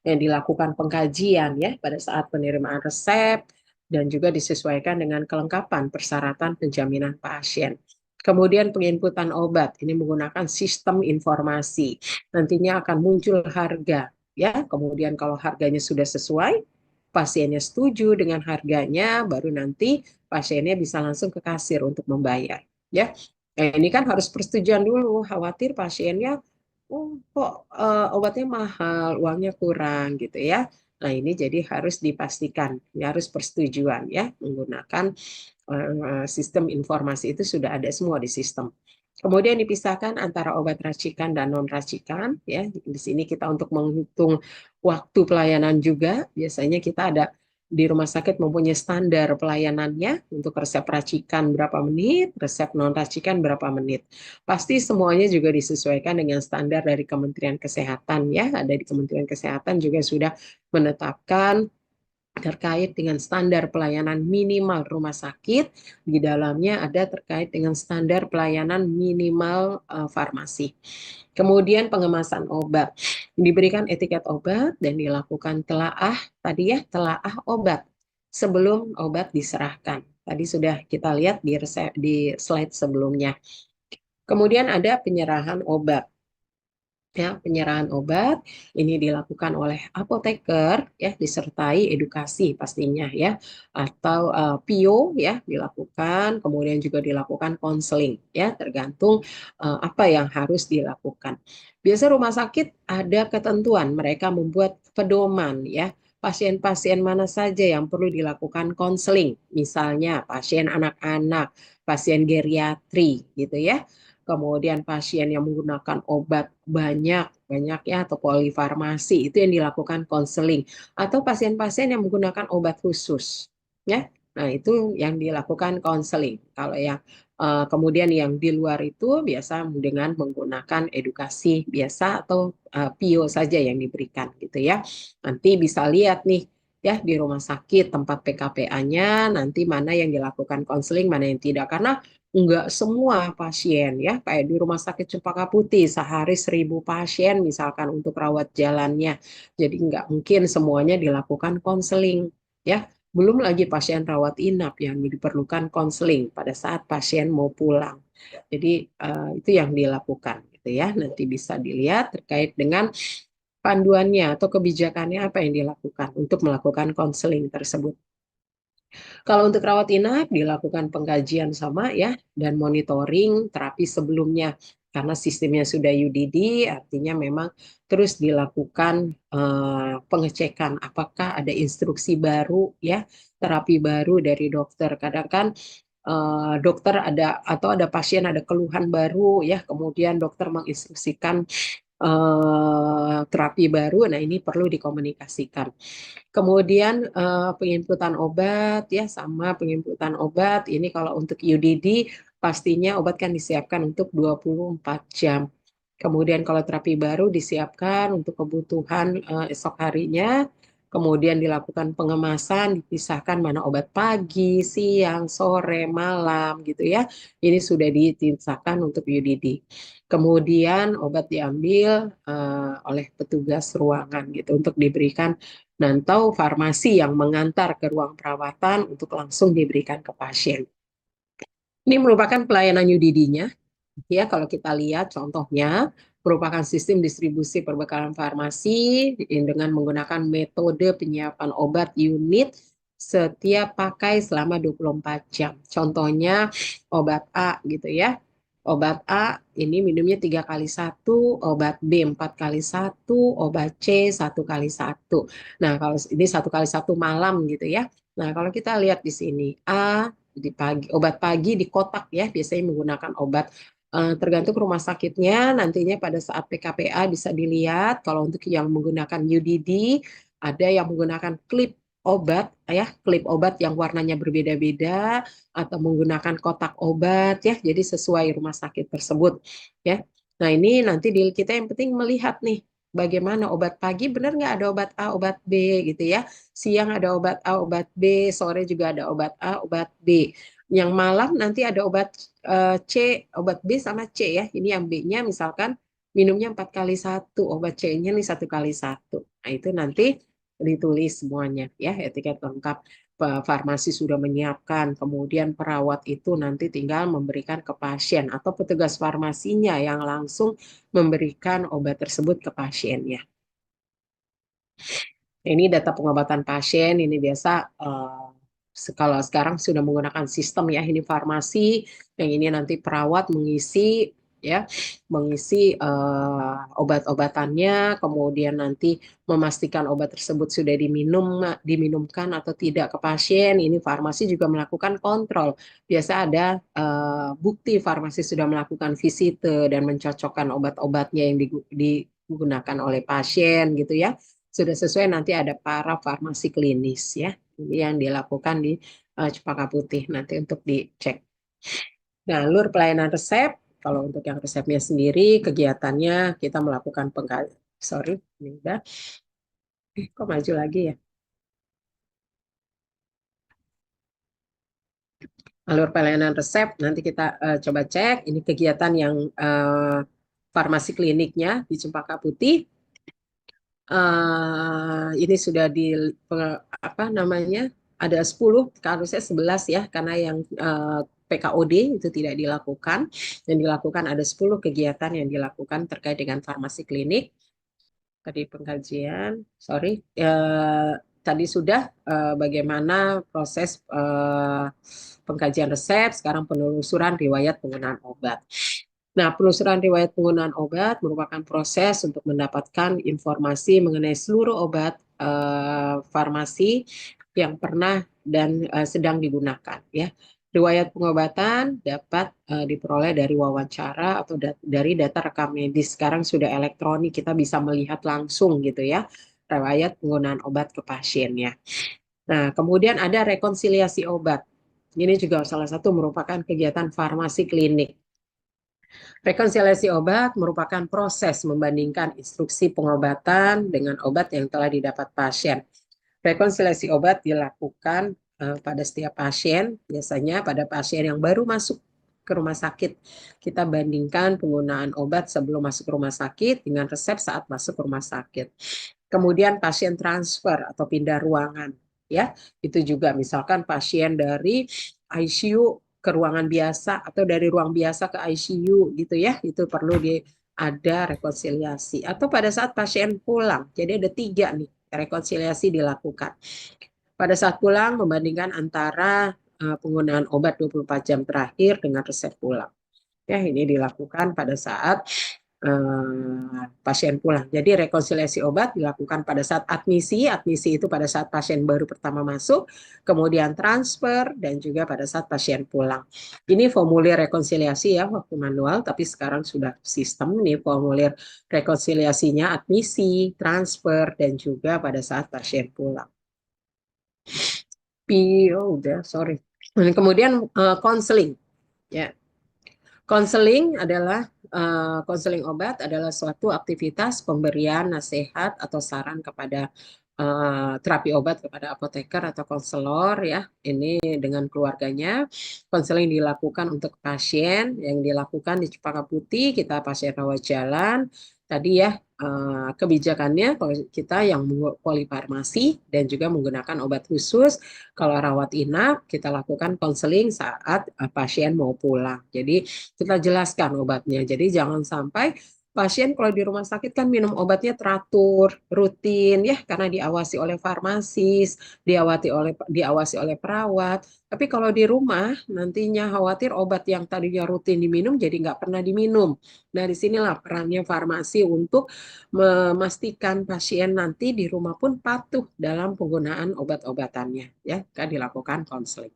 yang dilakukan pengkajian ya pada saat penerimaan resep dan juga disesuaikan dengan kelengkapan persyaratan penjaminan pasien. Kemudian penginputan obat ini menggunakan sistem informasi. Nantinya akan muncul harga ya. Kemudian kalau harganya sudah sesuai, pasiennya setuju dengan harganya, baru nanti pasiennya bisa langsung ke kasir untuk membayar ya. Nah, ini kan harus persetujuan dulu. Khawatir pasiennya, oh kok obatnya mahal, uangnya kurang gitu ya. Nah, ini jadi harus dipastikan, ya harus persetujuan ya menggunakan sistem informasi itu sudah ada semua di sistem. Kemudian dipisahkan antara obat racikan dan non racikan ya. Di sini kita untuk menghitung waktu pelayanan juga biasanya kita ada di rumah sakit mempunyai standar pelayanannya untuk resep racikan berapa menit, resep non racikan berapa menit. Pasti semuanya juga disesuaikan dengan standar dari Kementerian Kesehatan ya. Ada di Kementerian Kesehatan juga sudah menetapkan terkait dengan standar pelayanan minimal rumah sakit, di dalamnya ada terkait dengan standar pelayanan minimal farmasi. Kemudian pengemasan obat, diberikan etiket obat dan dilakukan telaah, tadi ya telaah obat sebelum obat diserahkan. Tadi sudah kita lihat di slide sebelumnya. Kemudian ada penyerahan obat. Ya, penyerahan obat ini dilakukan oleh apoteker ya disertai edukasi pastinya ya atau PIO ya dilakukan kemudian juga dilakukan konseling ya tergantung apa yang harus dilakukan. Biasa rumah sakit ada ketentuan mereka membuat pedoman ya pasien-pasien mana saja yang perlu dilakukan konseling misalnya pasien anak-anak, pasien geriatri gitu ya. Kemudian pasien yang menggunakan obat banyak ya atau polifarmasi itu yang dilakukan konseling atau pasien-pasien yang menggunakan obat khusus ya. Nah, itu yang dilakukan konseling. Kalau yang kemudian yang di luar itu biasa dengan menggunakan edukasi biasa atau PIO saja yang diberikan gitu ya. Nanti bisa lihat nih ya di rumah sakit tempat PKPA-nya nanti mana yang dilakukan konseling, mana yang tidak karena enggak semua pasien ya kayak di rumah sakit Cempaka Putih sehari 1.000 pasien misalkan untuk rawat jalannya jadi enggak mungkin semuanya dilakukan konseling ya belum lagi pasien rawat inap yang diperlukan konseling pada saat pasien mau pulang jadi itu yang dilakukan gitu ya nanti bisa dilihat terkait dengan panduannya atau kebijakannya apa yang dilakukan untuk melakukan konseling tersebut. Kalau untuk rawat inap dilakukan pengkajian sama ya dan monitoring terapi sebelumnya. karena sistemnya sudah UDD, artinya memang terus dilakukan pengecekan apakah ada instruksi baru ya, terapi baru dari dokter. Kadang kan dokter ada atau ada pasien ada keluhan baru ya, kemudian dokter menginstruksikan terapi baru. Nah, ini perlu dikomunikasikan. Kemudian penginputan obat ya, sama penginputan obat ini kalau untuk UDD pastinya obat kan disiapkan untuk 24 jam. Kemudian kalau terapi baru disiapkan untuk kebutuhan esok harinya. Kemudian dilakukan pengemasan, dipisahkan mana obat pagi, siang, sore, malam gitu ya. Ini sudah dipisahkan untuk UDD. Kemudian obat diambil oleh petugas ruangan gitu untuk diberikan dan tahu farmasi yang mengantar ke ruang perawatan untuk langsung diberikan ke pasien. Ini merupakan pelayanan UDD-nya. Ya, kalau kita lihat contohnya merupakan sistem distribusi perbekalan farmasi dengan menggunakan metode penyiapan obat unit setiap pakai selama 24 jam. Contohnya obat A gitu ya. Obat A ini minumnya 3 kali 1, obat B 4 kali 1, obat C 1 kali 1. Nah, kalau ini 1 kali 1 malam gitu ya. Nah, kalau kita lihat di sini A di pagi, obat pagi di kotak ya, biasanya menggunakan obat tergantung rumah sakitnya. Nantinya pada saat PKPA bisa dilihat kalau untuk yang menggunakan UDD ada yang menggunakan klip obat ya, klip obat yang warnanya berbeda-beda atau menggunakan kotak obat ya, jadi sesuai rumah sakit tersebut ya. Nah, ini nanti di kita yang penting melihat nih bagaimana obat pagi benar nggak ada obat A, obat B gitu ya. Siang ada obat A, obat B, sore juga ada obat A, obat B. Yang malam nanti ada obat C, obat B sama C ya. Ini yang B-nya misalkan minumnya 4 kali 1, obat C-nya nih 1 kali 1. Nah, itu nanti ditulis semuanya ya, etiket lengkap. Farmasi sudah menyiapkan, kemudian perawat itu nanti tinggal memberikan ke pasien atau petugas farmasinya yang langsung memberikan obat tersebut ke pasiennya. Ini data pengobatan pasien, ini biasa kalau sekarang sudah menggunakan sistem ya, ini farmasi, yang ini nanti perawat mengisi ya, mengisi obat-obatannya, kemudian nanti memastikan obat tersebut sudah diminumkan atau tidak ke pasien. Ini farmasi juga melakukan kontrol. Biasa ada bukti farmasi sudah melakukan visite dan mencocokkan obat-obatnya yang digunakan oleh pasien gitu ya. Sudah sesuai, nanti ada para farmasi klinis ya, ini yang dilakukan di Cempaka Putih nanti untuk dicek. Nah, alur pelayanan resep, kalau untuk yang resepnya sendiri kegiatannya kita melakukan sorry, ini udah, kok maju lagi ya. Alur pelayanan resep nanti kita coba cek, ini kegiatan yang farmasi kliniknya di Cempaka Putih. Ini sudah di apa namanya, ada 10, harusnya 11 ya, karena yang PKOD itu tidak dilakukan. Yang dilakukan ada 10 kegiatan yang dilakukan terkait dengan farmasi klinik. Tadi pengkajian, sorry, tadi sudah bagaimana proses pengkajian resep, sekarang penelusuran riwayat penggunaan obat. Nah, penelusuran riwayat penggunaan obat merupakan proses untuk mendapatkan informasi mengenai seluruh obat farmasi yang pernah dan sedang digunakan ya. Riwayat pengobatan dapat diperoleh dari wawancara atau dari data rekam medis. Sekarang sudah elektronik, kita bisa melihat langsung gitu ya riwayat penggunaan obat ke pasiennya. Nah, kemudian ada rekonsiliasi obat. Ini juga salah satu merupakan kegiatan farmasi klinik. Rekonsiliasi obat merupakan proses membandingkan instruksi pengobatan dengan obat yang telah didapat pasien. Rekonsiliasi obat dilakukan pada setiap pasien, biasanya pada pasien yang baru masuk ke rumah sakit. Kita bandingkan penggunaan obat sebelum masuk ke rumah sakit dengan resep saat masuk ke rumah sakit. Kemudian pasien transfer atau pindah ruangan, ya. Itu juga misalkan pasien dari ICU ke ruangan biasa atau dari ruang biasa ke ICU gitu ya, itu perlu ada rekonsiliasi. Atau pada saat pasien pulang, jadi ada 3 nih rekonsiliasi dilakukan. Pada saat pulang membandingkan antara penggunaan obat 24 jam terakhir dengan resep pulang. Ya, ini dilakukan pada saat pasien pulang. Jadi rekonsiliasi obat dilakukan pada saat admisi. Admisi itu pada saat pasien baru pertama masuk, kemudian transfer, dan juga pada saat pasien pulang. Ini formulir rekonsiliasi ya, waktu manual, tapi sekarang sudah sistem. Ini formulir rekonsiliasinya admisi, transfer, dan juga pada saat pasien pulang. Udah, sorry. Kemudian konseling. Ya, konseling obat adalah suatu aktivitas pemberian nasihat atau saran kepada terapi obat kepada apoteker atau konselor ya. Ini dengan keluarganya. Konseling dilakukan untuk pasien yang dilakukan di Cempaka Putih, kita pasien rawat jalan. Tadi ya kebijakannya kita yang polifarmasi dan juga menggunakan obat khusus. Kalau rawat inap kita lakukan konseling saat pasien mau pulang. Jadi kita jelaskan obatnya. Jadi jangan sampai pasien kalau di rumah sakit kan minum obatnya teratur, rutin ya karena diawasi oleh farmasis, diawasi oleh perawat. Tapi kalau di rumah nantinya khawatir obat yang tadinya rutin diminum jadi nggak pernah diminum. Nah, disinilah perannya farmasi untuk memastikan pasien nanti di rumah pun patuh dalam penggunaan obat-obatannya ya, kan dilakukan konseling.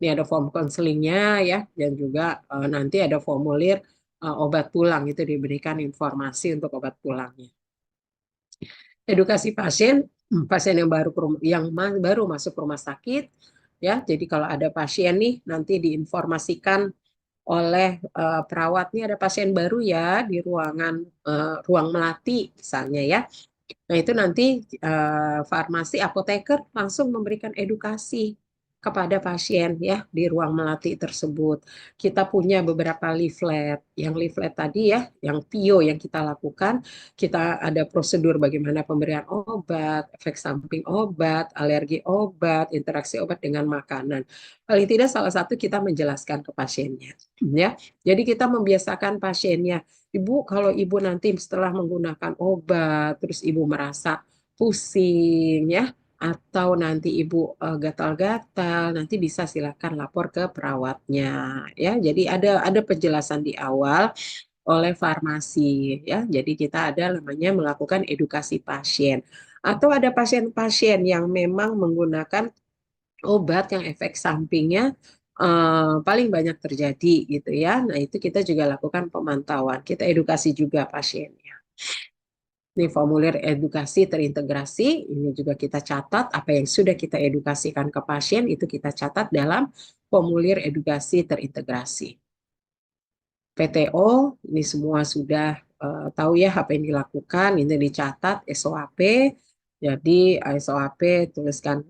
Ini ada form konselingnya ya, dan juga nanti ada formulir obat pulang itu diberikan informasi untuk obat pulangnya. Edukasi pasien, pasien yang baru masuk rumah sakit ya. Jadi kalau ada pasien nih nanti diinformasikan oleh perawat nih ada pasien baru ya di ruang melati misalnya ya. Nah, itu nanti farmasi apoteker langsung memberikan edukasi kepada pasien ya di ruang melati tersebut. Kita punya beberapa leaflet. Yang leaflet tadi ya, yang PIO yang kita lakukan, kita ada prosedur bagaimana pemberian obat, efek samping obat, alergi obat, interaksi obat dengan makanan. Paling tidak salah satu kita menjelaskan ke pasiennya ya. Jadi kita membiasakan pasiennya. Ibu, kalau ibu nanti setelah menggunakan obat, terus ibu merasa pusing ya, atau nanti ibu gatal-gatal, nanti bisa silakan lapor ke perawatnya ya. Jadi ada penjelasan di awal oleh farmasi ya. Jadi kita ada namanya melakukan edukasi pasien. Atau ada pasien-pasien yang memang menggunakan obat yang efek sampingnya paling banyak terjadi gitu ya. Nah, itu kita juga lakukan pemantauan. Kita edukasi juga pasiennya. Ini formulir edukasi terintegrasi. Ini juga kita catat apa yang sudah kita edukasikan ke pasien itu kita catat dalam formulir edukasi terintegrasi. PTO ini semua sudah tahu ya apa yang dilakukan, ini dicatat SOAP. Jadi SOAP tuliskan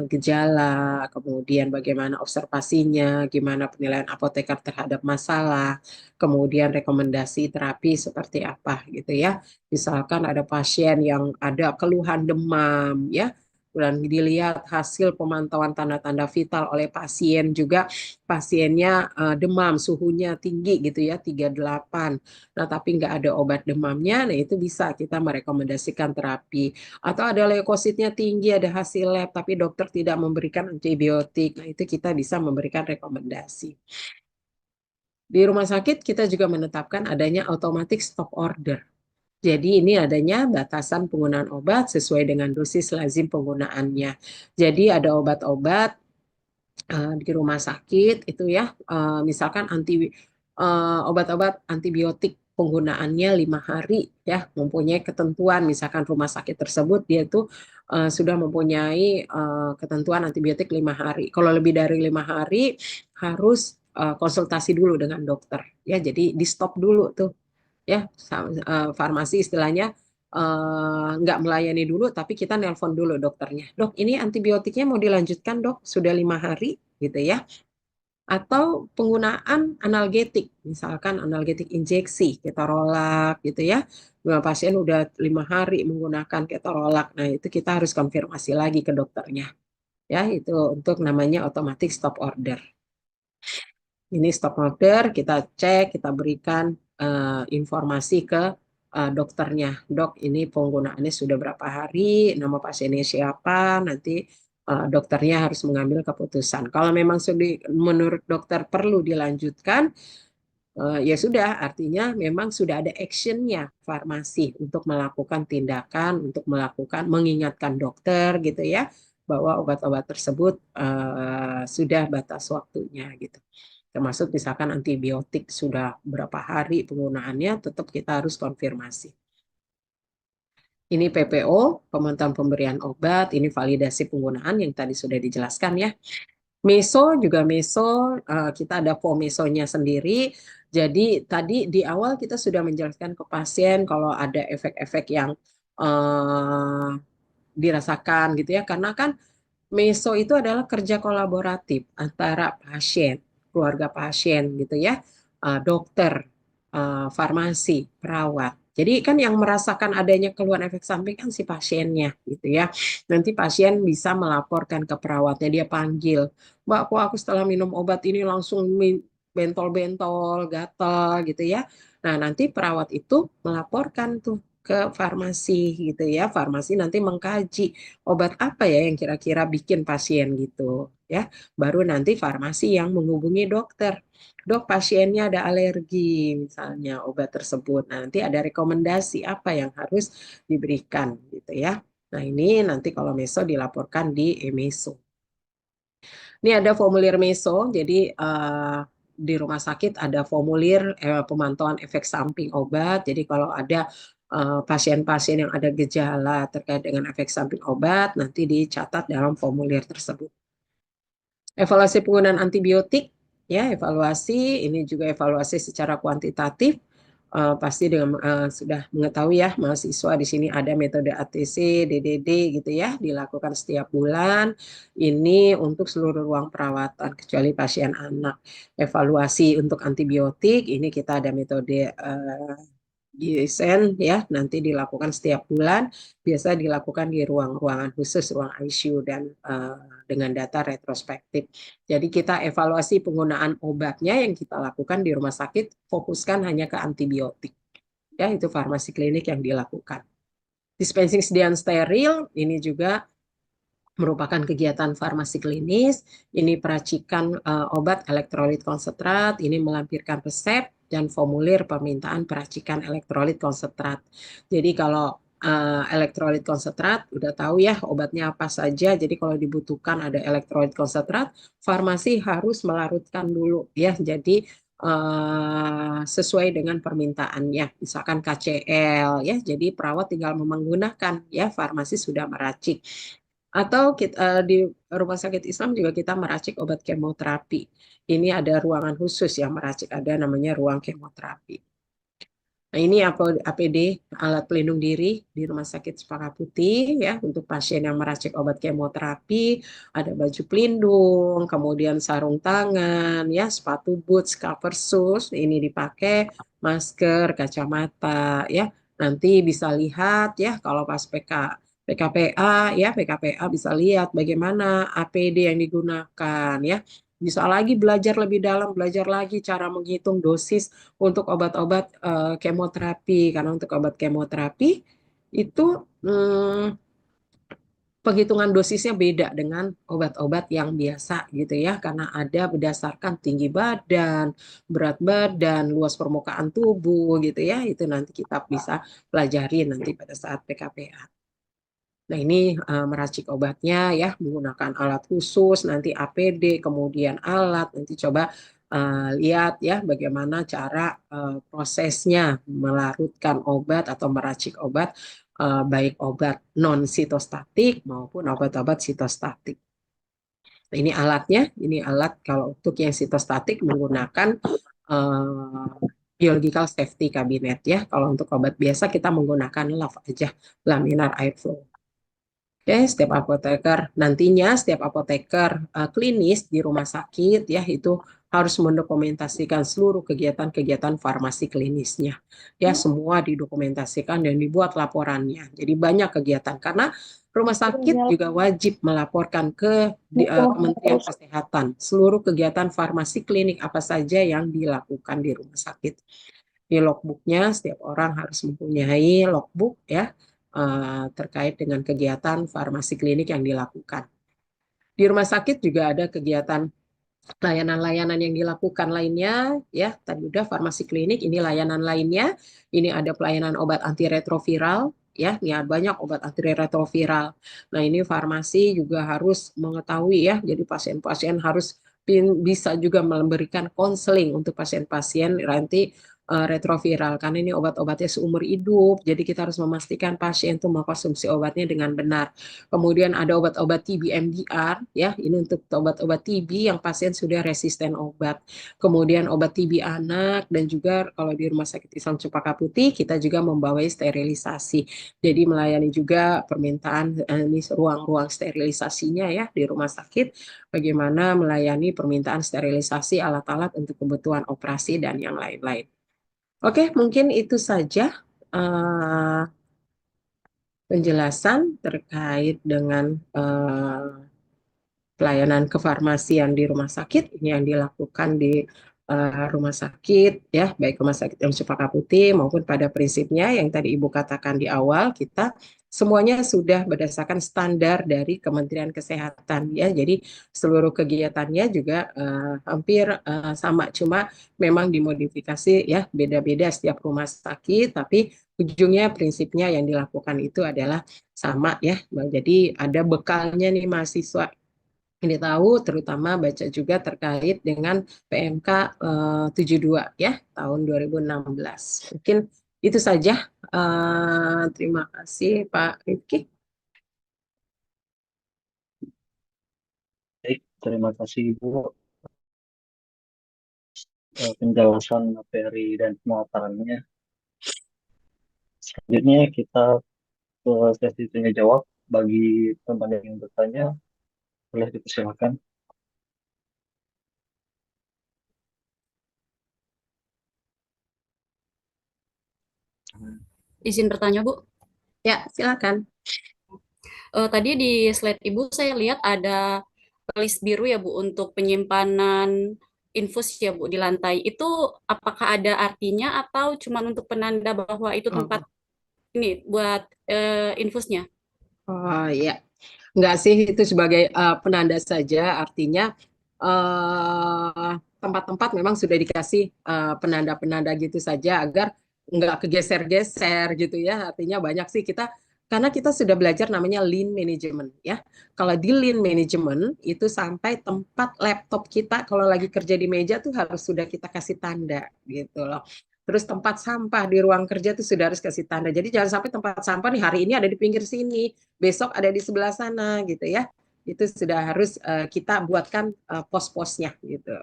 gejala, kemudian bagaimana observasinya, gimana penilaian apoteker terhadap masalah, kemudian rekomendasi terapi seperti apa gitu ya. Misalkan ada pasien yang ada keluhan demam ya, dan dilihat hasil pemantauan tanda-tanda vital oleh pasien juga pasiennya demam, suhunya tinggi gitu ya, 38. Nah, tapi nggak ada obat demamnya, nah itu bisa kita merekomendasikan terapi. Atau ada leukositnya tinggi, ada hasil lab, tapi dokter tidak memberikan antibiotik. Nah, itu kita bisa memberikan rekomendasi. Di rumah sakit kita juga menetapkan adanya automatic stop order. Jadi ini adanya batasan penggunaan obat sesuai dengan dosis lazim penggunaannya. Jadi ada obat-obat di rumah sakit itu ya, misalkan obat-obat antibiotik penggunaannya 5 hari ya, mempunyai ketentuan. Misalkan rumah sakit tersebut dia itu sudah mempunyai ketentuan antibiotik 5 hari. Kalau lebih dari 5 hari harus konsultasi dulu dengan dokter ya. Jadi di stop dulu tuh ya, farmasi istilahnya nggak melayani dulu, tapi kita nelpon dulu dokternya. Dok, ini antibiotiknya mau dilanjutkan dok, sudah 5 hari gitu ya. Atau penggunaan analgetik, misalkan analgetik injeksi, ketorolak gitu ya. Pasien udah 5 hari menggunakan ketorolak, nah itu kita harus konfirmasi lagi ke dokternya. Ya, itu untuk namanya automatic stop order. Ini stop order, kita cek, kita berikan informasi ke dokternya. Dok, ini penggunaannya sudah berapa hari, nama pasiennya siapa, nanti dokternya harus mengambil keputusan. Kalau memang menurut dokter perlu dilanjutkan, Ya sudah, artinya memang sudah ada actionnya farmasi untuk melakukan tindakan, untuk melakukan mengingatkan dokter gitu ya, bahwa obat-obat tersebut sudah batas waktunya gitu. Termasuk misalkan antibiotik sudah berapa hari penggunaannya, tetap kita harus konfirmasi. Ini PPO, pemantauan pemberian obat, ini validasi penggunaan yang tadi sudah dijelaskan ya. Meso juga meso, kita ada fomesonya sendiri. Jadi tadi di awal kita sudah menjelaskan ke pasien kalau ada efek-efek yang uh, dirasakan gitu ya, karena kan meso itu adalah kerja kolaboratif antara pasien, keluarga pasien gitu ya, dokter, farmasi, perawat. Jadi kan yang merasakan adanya keluhan efek samping kan si pasiennya gitu ya. Nanti pasien bisa melaporkan ke perawatnya, dia panggil, Mbak, kok aku setelah minum obat ini langsung bentol-bentol, gatal gitu ya. Nah, nanti perawat itu melaporkan tuh ke farmasi gitu ya. Farmasi nanti mengkaji obat apa ya yang kira-kira bikin pasien gitu ya. Baru nanti farmasi yang menghubungi dokter. Dok, pasiennya ada alergi misalnya obat tersebut. Nah, nanti ada rekomendasi apa yang harus diberikan gitu ya. Nah, ini nanti kalau meso dilaporkan di emeso. Ini ada formulir meso, jadi di rumah sakit ada formulir pemantauan efek samping obat. Jadi kalau ada pasien-pasien yang ada gejala terkait dengan efek samping obat, nanti dicatat dalam formulir tersebut. Evaluasi penggunaan antibiotik, ya evaluasi ini juga evaluasi secara kuantitatif. Pasti dengan sudah mengetahui ya mahasiswa di sini ada metode ATC, DDD gitu ya dilakukan setiap bulan. Ini untuk seluruh ruang perawatan kecuali pasien anak. Evaluasi untuk antibiotik ini kita ada metode desain ya nanti dilakukan setiap bulan, biasa dilakukan di ruang-ruangan khusus, ruang ICU dan dengan data retrospektif. Jadi kita evaluasi penggunaan obatnya yang kita lakukan di rumah sakit, fokuskan hanya ke antibiotik. Ya, itu farmasi klinik yang dilakukan. Dispensing sediaan steril, ini juga merupakan kegiatan farmasi klinis. Ini peracikan obat elektrolit konsentrat, ini melampirkan resep dan formulir permintaan peracikan elektrolit konsentrat. Jadi kalau elektrolit konsentrat udah tahu ya obatnya apa saja. Jadi kalau dibutuhkan ada elektrolit konsentrat, farmasi harus melarutkan dulu ya. Jadi sesuai dengan permintaannya, misalkan KCL ya. Jadi perawat tinggal menggunakan ya, farmasi sudah meracik. Atau kita, di rumah sakit Islam juga kita meracik obat kemoterapi. Ini ada ruangan khusus yang meracik, ada namanya ruang kemoterapi. Nah, ini APD, alat pelindung diri di Rumah Sakit Cempaka Putih ya untuk pasien yang meracik obat kemoterapi, ada baju pelindung, kemudian sarung tangan, ya sepatu boots, cover shoes, ini dipakai, masker, kacamata, ya. Nanti bisa lihat ya kalau pas PKPA ya PKPA bisa lihat bagaimana APD yang digunakan ya. Bisa lagi belajar lebih dalam, belajar lagi cara menghitung dosis untuk obat-obat kemoterapi karena untuk obat kemoterapi itu penghitungan dosisnya beda dengan obat-obat yang biasa gitu ya karena ada berdasarkan tinggi badan, berat badan, luas permukaan tubuh gitu ya itu nanti kita bisa pelajari nanti pada saat PKPA. Nah, ini meracik obatnya ya menggunakan alat khusus, nanti APD, kemudian alat, nanti coba lihat ya bagaimana cara prosesnya melarutkan obat atau meracik obat, baik obat non sitostatik maupun obat-obat sitostatik. Nah, ini alatnya, ini alat kalau untuk yang sitostatik menggunakan uh, biological safety cabinet ya. Kalau untuk obat biasa kita menggunakan LAV aja, laminar airflow. Oke, setiap apoteker nantinya setiap apoteker klinis di rumah sakit ya itu harus mendokumentasikan seluruh kegiatan-kegiatan farmasi klinisnya. Ya, semua didokumentasikan dan dibuat laporannya. Jadi banyak kegiatan karena rumah sakit juga wajib melaporkan ke Kementerian Kesehatan seluruh kegiatan farmasi klinik apa saja yang dilakukan di rumah sakit. Di logbooknya setiap orang harus mempunyai logbook ya terkait dengan kegiatan farmasi klinik yang dilakukan. Di rumah sakit juga ada kegiatan layanan-layanan yang dilakukan lainnya, ya tadi udah farmasi klinik, ini layanan lainnya, ini ada pelayanan obat antiretroviral, ya, ini ada banyak obat antiretroviral. Nah ini farmasi juga harus mengetahui ya, jadi pasien-pasien harus bisa juga memberikan konseling untuk pasien-pasien nanti retroviral karena ini obat-obatnya seumur hidup, jadi kita harus memastikan pasien itu mengkonsumsi obatnya dengan benar. Kemudian ada obat-obat TB MDR, ya, ini untuk obat-obat TB yang pasien sudah resisten obat. Kemudian obat TB anak dan juga kalau di Rumah Sakit Islam Cempaka Putih kita juga membawai sterilisasi. Jadi melayani juga permintaan ini ruang-ruang sterilisasinya ya di rumah sakit. Bagaimana melayani permintaan sterilisasi alat-alat untuk kebutuhan operasi dan yang lain-lain. Oke, mungkin itu saja eh, penjelasan terkait dengan pelayanan kefarmasian di rumah sakit. Ini yang dilakukan di rumah sakit, ya, baik Rumah Sakit Yang Cempaka Putih maupun pada prinsipnya yang tadi Ibu katakan di awal, kita semuanya sudah berdasarkan standar dari Kementerian Kesehatan, ya. Jadi seluruh kegiatannya juga hampir sama, cuma memang dimodifikasi ya beda-beda setiap rumah sakit, tapi ujungnya prinsipnya yang dilakukan itu adalah sama ya. Jadi ada bekalnya nih mahasiswa ini tahu, terutama baca juga terkait dengan PMK 72 ya tahun 2016. Mungkin itu saja. Terima kasih Pak Rifki. Baik, terima kasih Ibu penjelasan materi dan pemaparannya. Selanjutnya kita ke sesi tanya jawab. Bagi teman yang bertanya, boleh dipersilakan. Izin bertanya, Bu. Ya, silakan. Tadi di slide Ibu saya lihat ada list biru ya, Bu, untuk penyimpanan infus ya, Bu, di lantai. Itu apakah ada artinya atau cuma untuk penanda bahwa itu tempat Oh, ini buat infusnya? oh ya, enggak sih, itu sebagai penanda saja, artinya eh, tempat-tempat memang sudah dikasih penanda-penanda gitu saja agar enggak kegeser-geser gitu ya. Artinya banyak sih kita, karena kita sudah belajar namanya lean management ya. Kalau di lean management itu sampai tempat laptop kita kalau lagi kerja di meja tuh harus sudah kita kasih tanda gitu loh. Terus tempat sampah di ruang kerja tuh sudah harus kasih tanda. Jadi jangan sampai tempat sampah nih hari ini ada di pinggir sini, besok ada di sebelah sana gitu ya. Itu sudah harus kita buatkan pos-posnya gitu.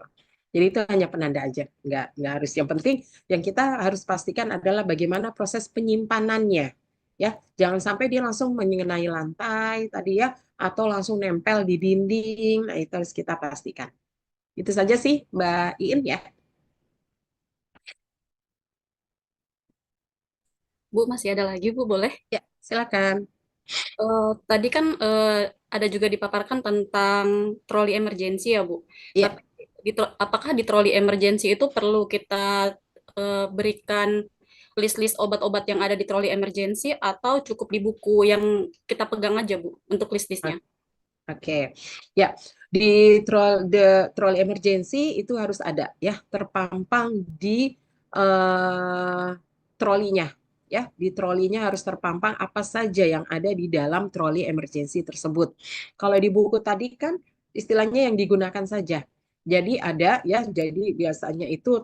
Jadi itu hanya penanda aja, nggak harus. Yang penting yang kita harus pastikan adalah bagaimana proses penyimpanannya, ya. Jangan sampai dia langsung mengenai lantai tadi ya, atau langsung nempel di dinding. Nah itu harus kita pastikan. Itu saja sih Mbak Iin ya. Bu, masih ada lagi, Bu, boleh? Ya, silakan. Tadi kan ada juga dipaparkan tentang troli emergensi ya, Bu. Ya. Tapi apakah di troli emergensi itu perlu kita berikan list-list obat-obat yang ada di troli emergensi atau cukup di buku yang kita pegang aja, Bu, untuk list-listnya? Oke, ya, di troll emergency itu harus ada ya terpampang di eh, trolinya, ya di trolinya harus terpampang apa saja yang ada di dalam troli emergency tersebut. Kalau di buku tadi kan istilahnya yang digunakan saja. Jadi ada ya, jadi biasanya itu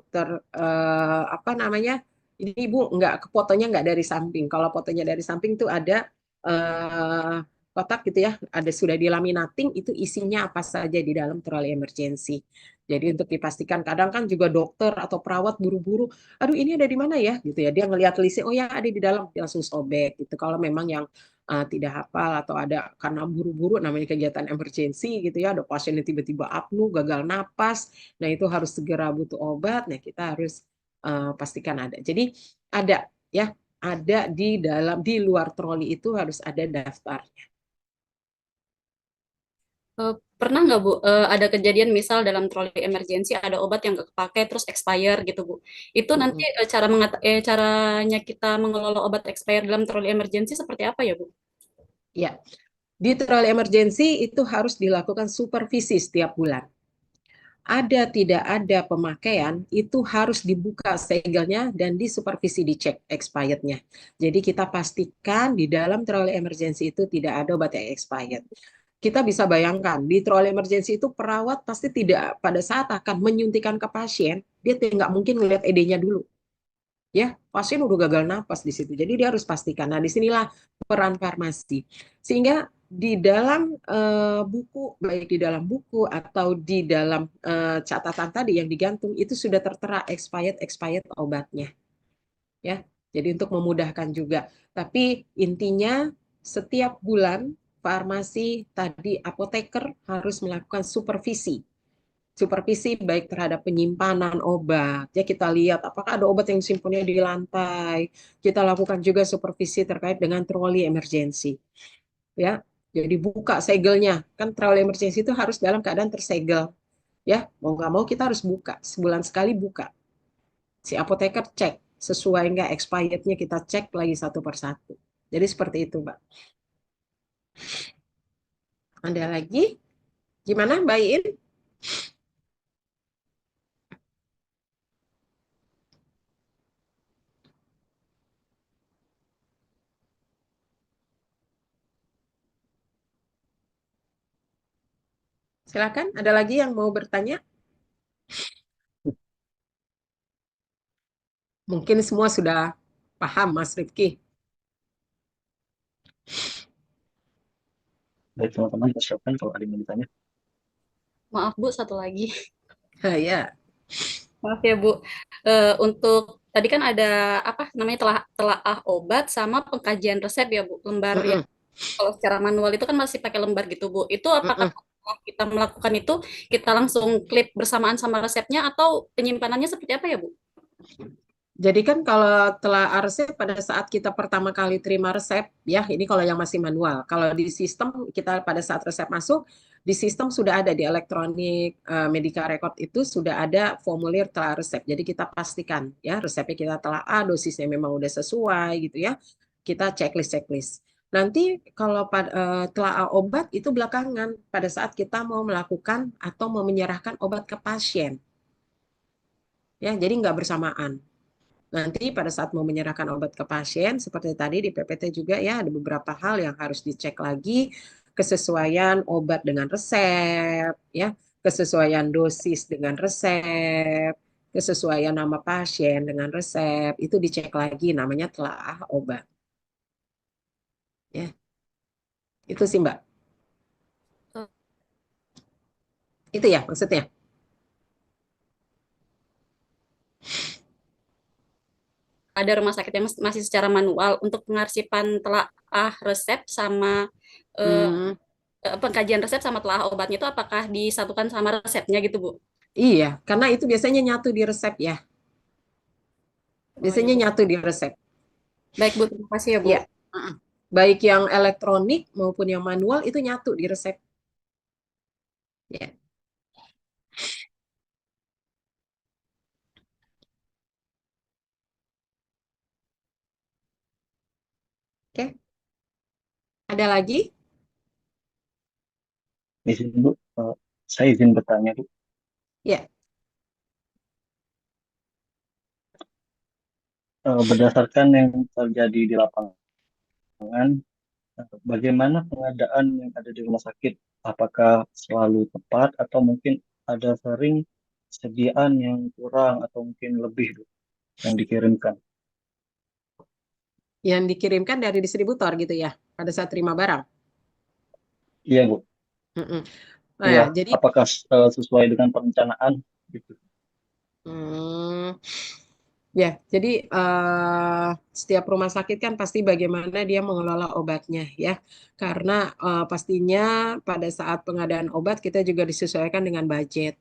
apa namanya? Ini Ibu nggak fotonya nggak dari samping. Kalau fotonya dari samping itu ada eh, kotak gitu ya, ada sudah dilaminating itu isinya apa saja di dalam troli emergency. Jadi untuk dipastikan kadang kan juga dokter atau perawat buru-buru, aduh ini ada di mana ya gitu ya. Dia ngelihat listnya, oh ya ada di dalam, dia langsung sobek gitu. Kalau memang yang tidak hafal atau ada karena buru-buru namanya kegiatan emergency gitu ya, ada pasien yang tiba-tiba apnu, gagal napas, nah itu harus segera butuh obat. Nah kita harus pastikan ada. Jadi ada ya, ada di dalam di luar troli itu harus ada daftar. Pernah nggak Bu, ada kejadian misal dalam troli emergensi ada obat yang nggak kepake terus expire gitu Bu. Itu nanti Mm-mm. caranya kita mengelola obat expire dalam troli emergensi seperti apa ya Bu? Ya, di troli emergency itu harus dilakukan supervisi setiap bulan. tidak ada pemakaian, itu harus dibuka segelnya dan disupervisi dicek expirednya. Jadi kita pastikan di dalam troli emergency itu tidak ada obat yang expired. Kita bisa bayangkan di troli emergency itu perawat pasti tidak pada saat akan menyuntikan ke pasien, dia tidak mungkin melihat ED-nya dulu. Ya, pasien udah gagal napas di situ. Jadi dia harus pastikan. Nah, disinilah peran farmasi. Sehingga di dalam buku, baik di dalam buku atau di dalam catatan tadi yang digantung itu sudah tertera expired obatnya. Ya, jadi untuk memudahkan juga. Tapi intinya setiap bulan farmasi tadi apoteker harus melakukan supervisi baik terhadap penyimpanan obat. Ya, kita lihat apakah ada obat yang simpannya di lantai. Kita lakukan juga supervisi terkait dengan troli emergency. Ya, jadi buka segelnya. Kan troli emergency itu harus dalam keadaan tersegel. Ya, mau nggak mau kita harus buka. Sebulan sekali buka. Si apoteker cek sesuai nggak expirednya, kita cek lagi satu persatu. Jadi seperti itu, Mbak. Ada lagi? Gimana, Mbak Iin? Silakan, ada lagi yang mau bertanya? Mungkin semua sudah paham, Mas Rifki. Baik teman-teman, persiapkan kalau ada yang mau ditanya. Maaf Bu, satu lagi. Ya, Maaf ya Bu. Untuk tadi kan ada apa namanya telaah obat sama pengkajian resep ya Bu, lembar yang mm-mm, kalau secara manual itu kan masih pakai lembar gitu Bu. Itu apakah mm-mm. setelah kita melakukan itu kita langsung klik bersamaan sama resepnya atau penyimpanannya seperti apa ya Bu? Jadi kan kalau telah resep pada saat kita pertama kali terima resep, ya ini kalau yang masih manual. Kalau di sistem kita pada saat resep masuk, di sistem sudah ada di elektronik medical record itu sudah ada formulir telah resep. Jadi kita pastikan ya resepnya kita telah dosisnya memang udah sesuai gitu ya. Kita checklist. Nanti kalau telah obat itu belakangan pada saat kita mau melakukan atau mau menyerahkan obat ke pasien. Ya, jadi nggak bersamaan. Nanti pada saat mau menyerahkan obat ke pasien, seperti tadi di PPT juga ya, ada beberapa hal yang harus dicek lagi, kesesuaian obat dengan resep, ya, kesesuaian dosis dengan resep, kesesuaian nama pasien dengan resep, itu dicek lagi, namanya telaah obat. Ya, itu sih Mbak. Itu ya maksudnya. Ada rumah sakit yang masih secara manual untuk pengarsipan telaah resep sama eh, Hmm, pengkajian resep sama telaah obatnya itu apakah disatukan sama resepnya gitu Bu? iya, karena itu biasanya nyatu di resep ya. Oh iya Biasanya Bu. nyatu di resep. Baik Bu, terima kasih ya Bu. Ya. Baik yang elektronik maupun yang manual itu nyatu di resep. Ya. Oke, ada lagi? Di sini Bu, saya izin bertanya Bu. Ya. Berdasarkan yang terjadi di lapangan, bagaimana pengadaan yang ada di rumah sakit? Apakah selalu tepat atau mungkin ada sering sediaan yang kurang atau mungkin lebih Bu, yang dikirimkan? Yang dikirimkan dari distributor gitu ya, pada saat terima barang. Iya Bu, Mm-mm. Nah, iya. ya, jadi Apakah sesuai dengan perencanaan gitu? hmm, ya, jadi setiap rumah sakit kan pasti bagaimana dia mengelola obatnya ya, karena pastinya pada saat pengadaan obat kita juga disesuaikan dengan budget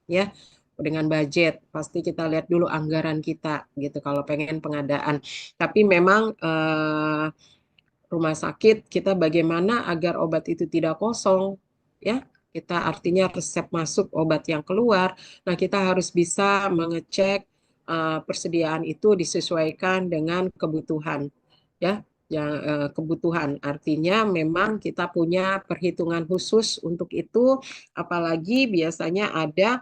ya. Dengan budget pasti kita lihat dulu anggaran kita gitu kalau pengen pengadaan. Tapi memang rumah sakit kita bagaimana agar obat itu tidak kosong ya, kita artinya resep masuk obat yang keluar, nah kita harus bisa mengecek persediaan itu disesuaikan dengan kebutuhan ya, yang kebutuhan artinya memang kita punya perhitungan khusus untuk itu, apalagi biasanya ada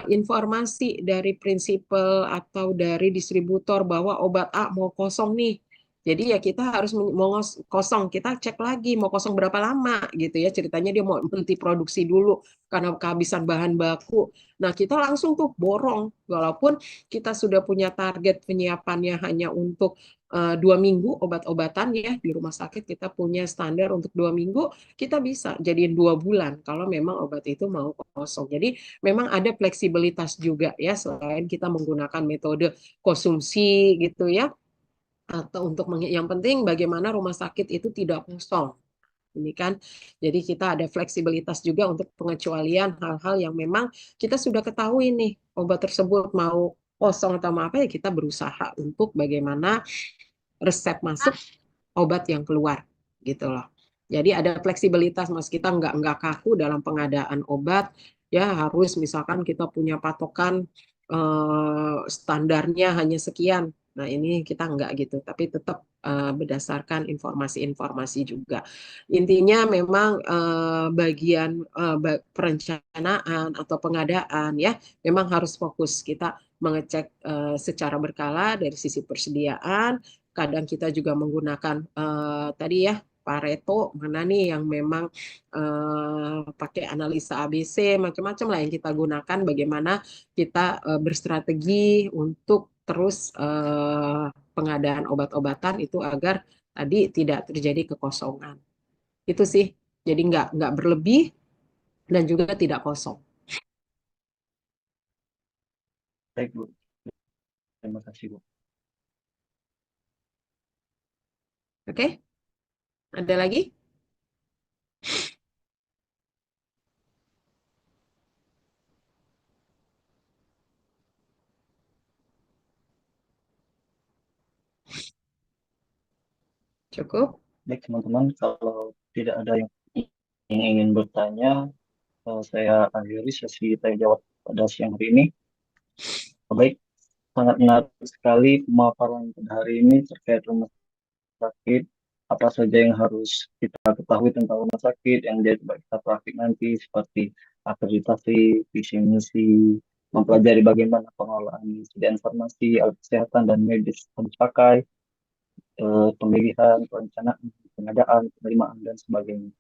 informasi dari prinsipal atau dari distributor bahwa obat A mau kosong nih. Jadi ya kita harus mau kosong, kita cek lagi mau kosong berapa lama gitu ya. Ceritanya dia mau berhenti produksi dulu karena kehabisan bahan baku. Nah, kita langsung tuh borong. Walaupun kita sudah punya target penyiapannya hanya untuk 2 minggu obat-obatan ya di rumah sakit kita punya standar untuk 2 minggu, kita bisa jadiin 2 bulan kalau memang obat itu mau kosong. Jadi memang ada fleksibilitas juga ya selain kita menggunakan metode konsumsi gitu ya atau untuk yang penting bagaimana rumah sakit itu tidak kosong ini kan jadi kita ada fleksibilitas juga untuk pengecualian hal-hal yang memang kita sudah ketahui nih obat tersebut mau kosong atau apa ya kita berusaha untuk bagaimana resep masuk obat yang keluar gitu loh. Jadi ada fleksibilitas mas kita nggak kaku dalam pengadaan obat ya harus misalkan kita punya patokan standarnya hanya sekian. Nah ini kita nggak gitu tapi tetap berdasarkan informasi-informasi juga. Intinya memang bagian perencanaan atau pengadaan ya memang harus fokus kita mengecek secara berkala dari sisi persediaan kadang kita juga menggunakan tadi ya Pareto mana nih yang memang pakai analisa ABC macam-macam lah yang kita gunakan bagaimana kita berstrategi untuk terus pengadaan obat-obatan itu agar tadi tidak terjadi kekosongan itu sih jadi nggak berlebih dan juga tidak kosong. Baik, Bu. Terima kasih, Bu. Oke, ada lagi? Cukup? Baik, teman-teman, kalau tidak ada yang ingin bertanya, saya akhiri sesi tanya jawab pada siang hari ini. Baik, sangat menarik sekali pemaparan pada hari ini terkait rumah sakit, apa saja yang harus kita ketahui tentang rumah sakit yang jadi kita praktik nanti seperti akreditasi, visi misi, mempelajari bagaimana pengelolaan sumber informasi, alat kesehatan dan medis yang dipakai, pemilihan, perencanaan, pengadaan, penerimaan dan sebagainya.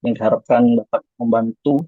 Yang diharapkan dapat membantu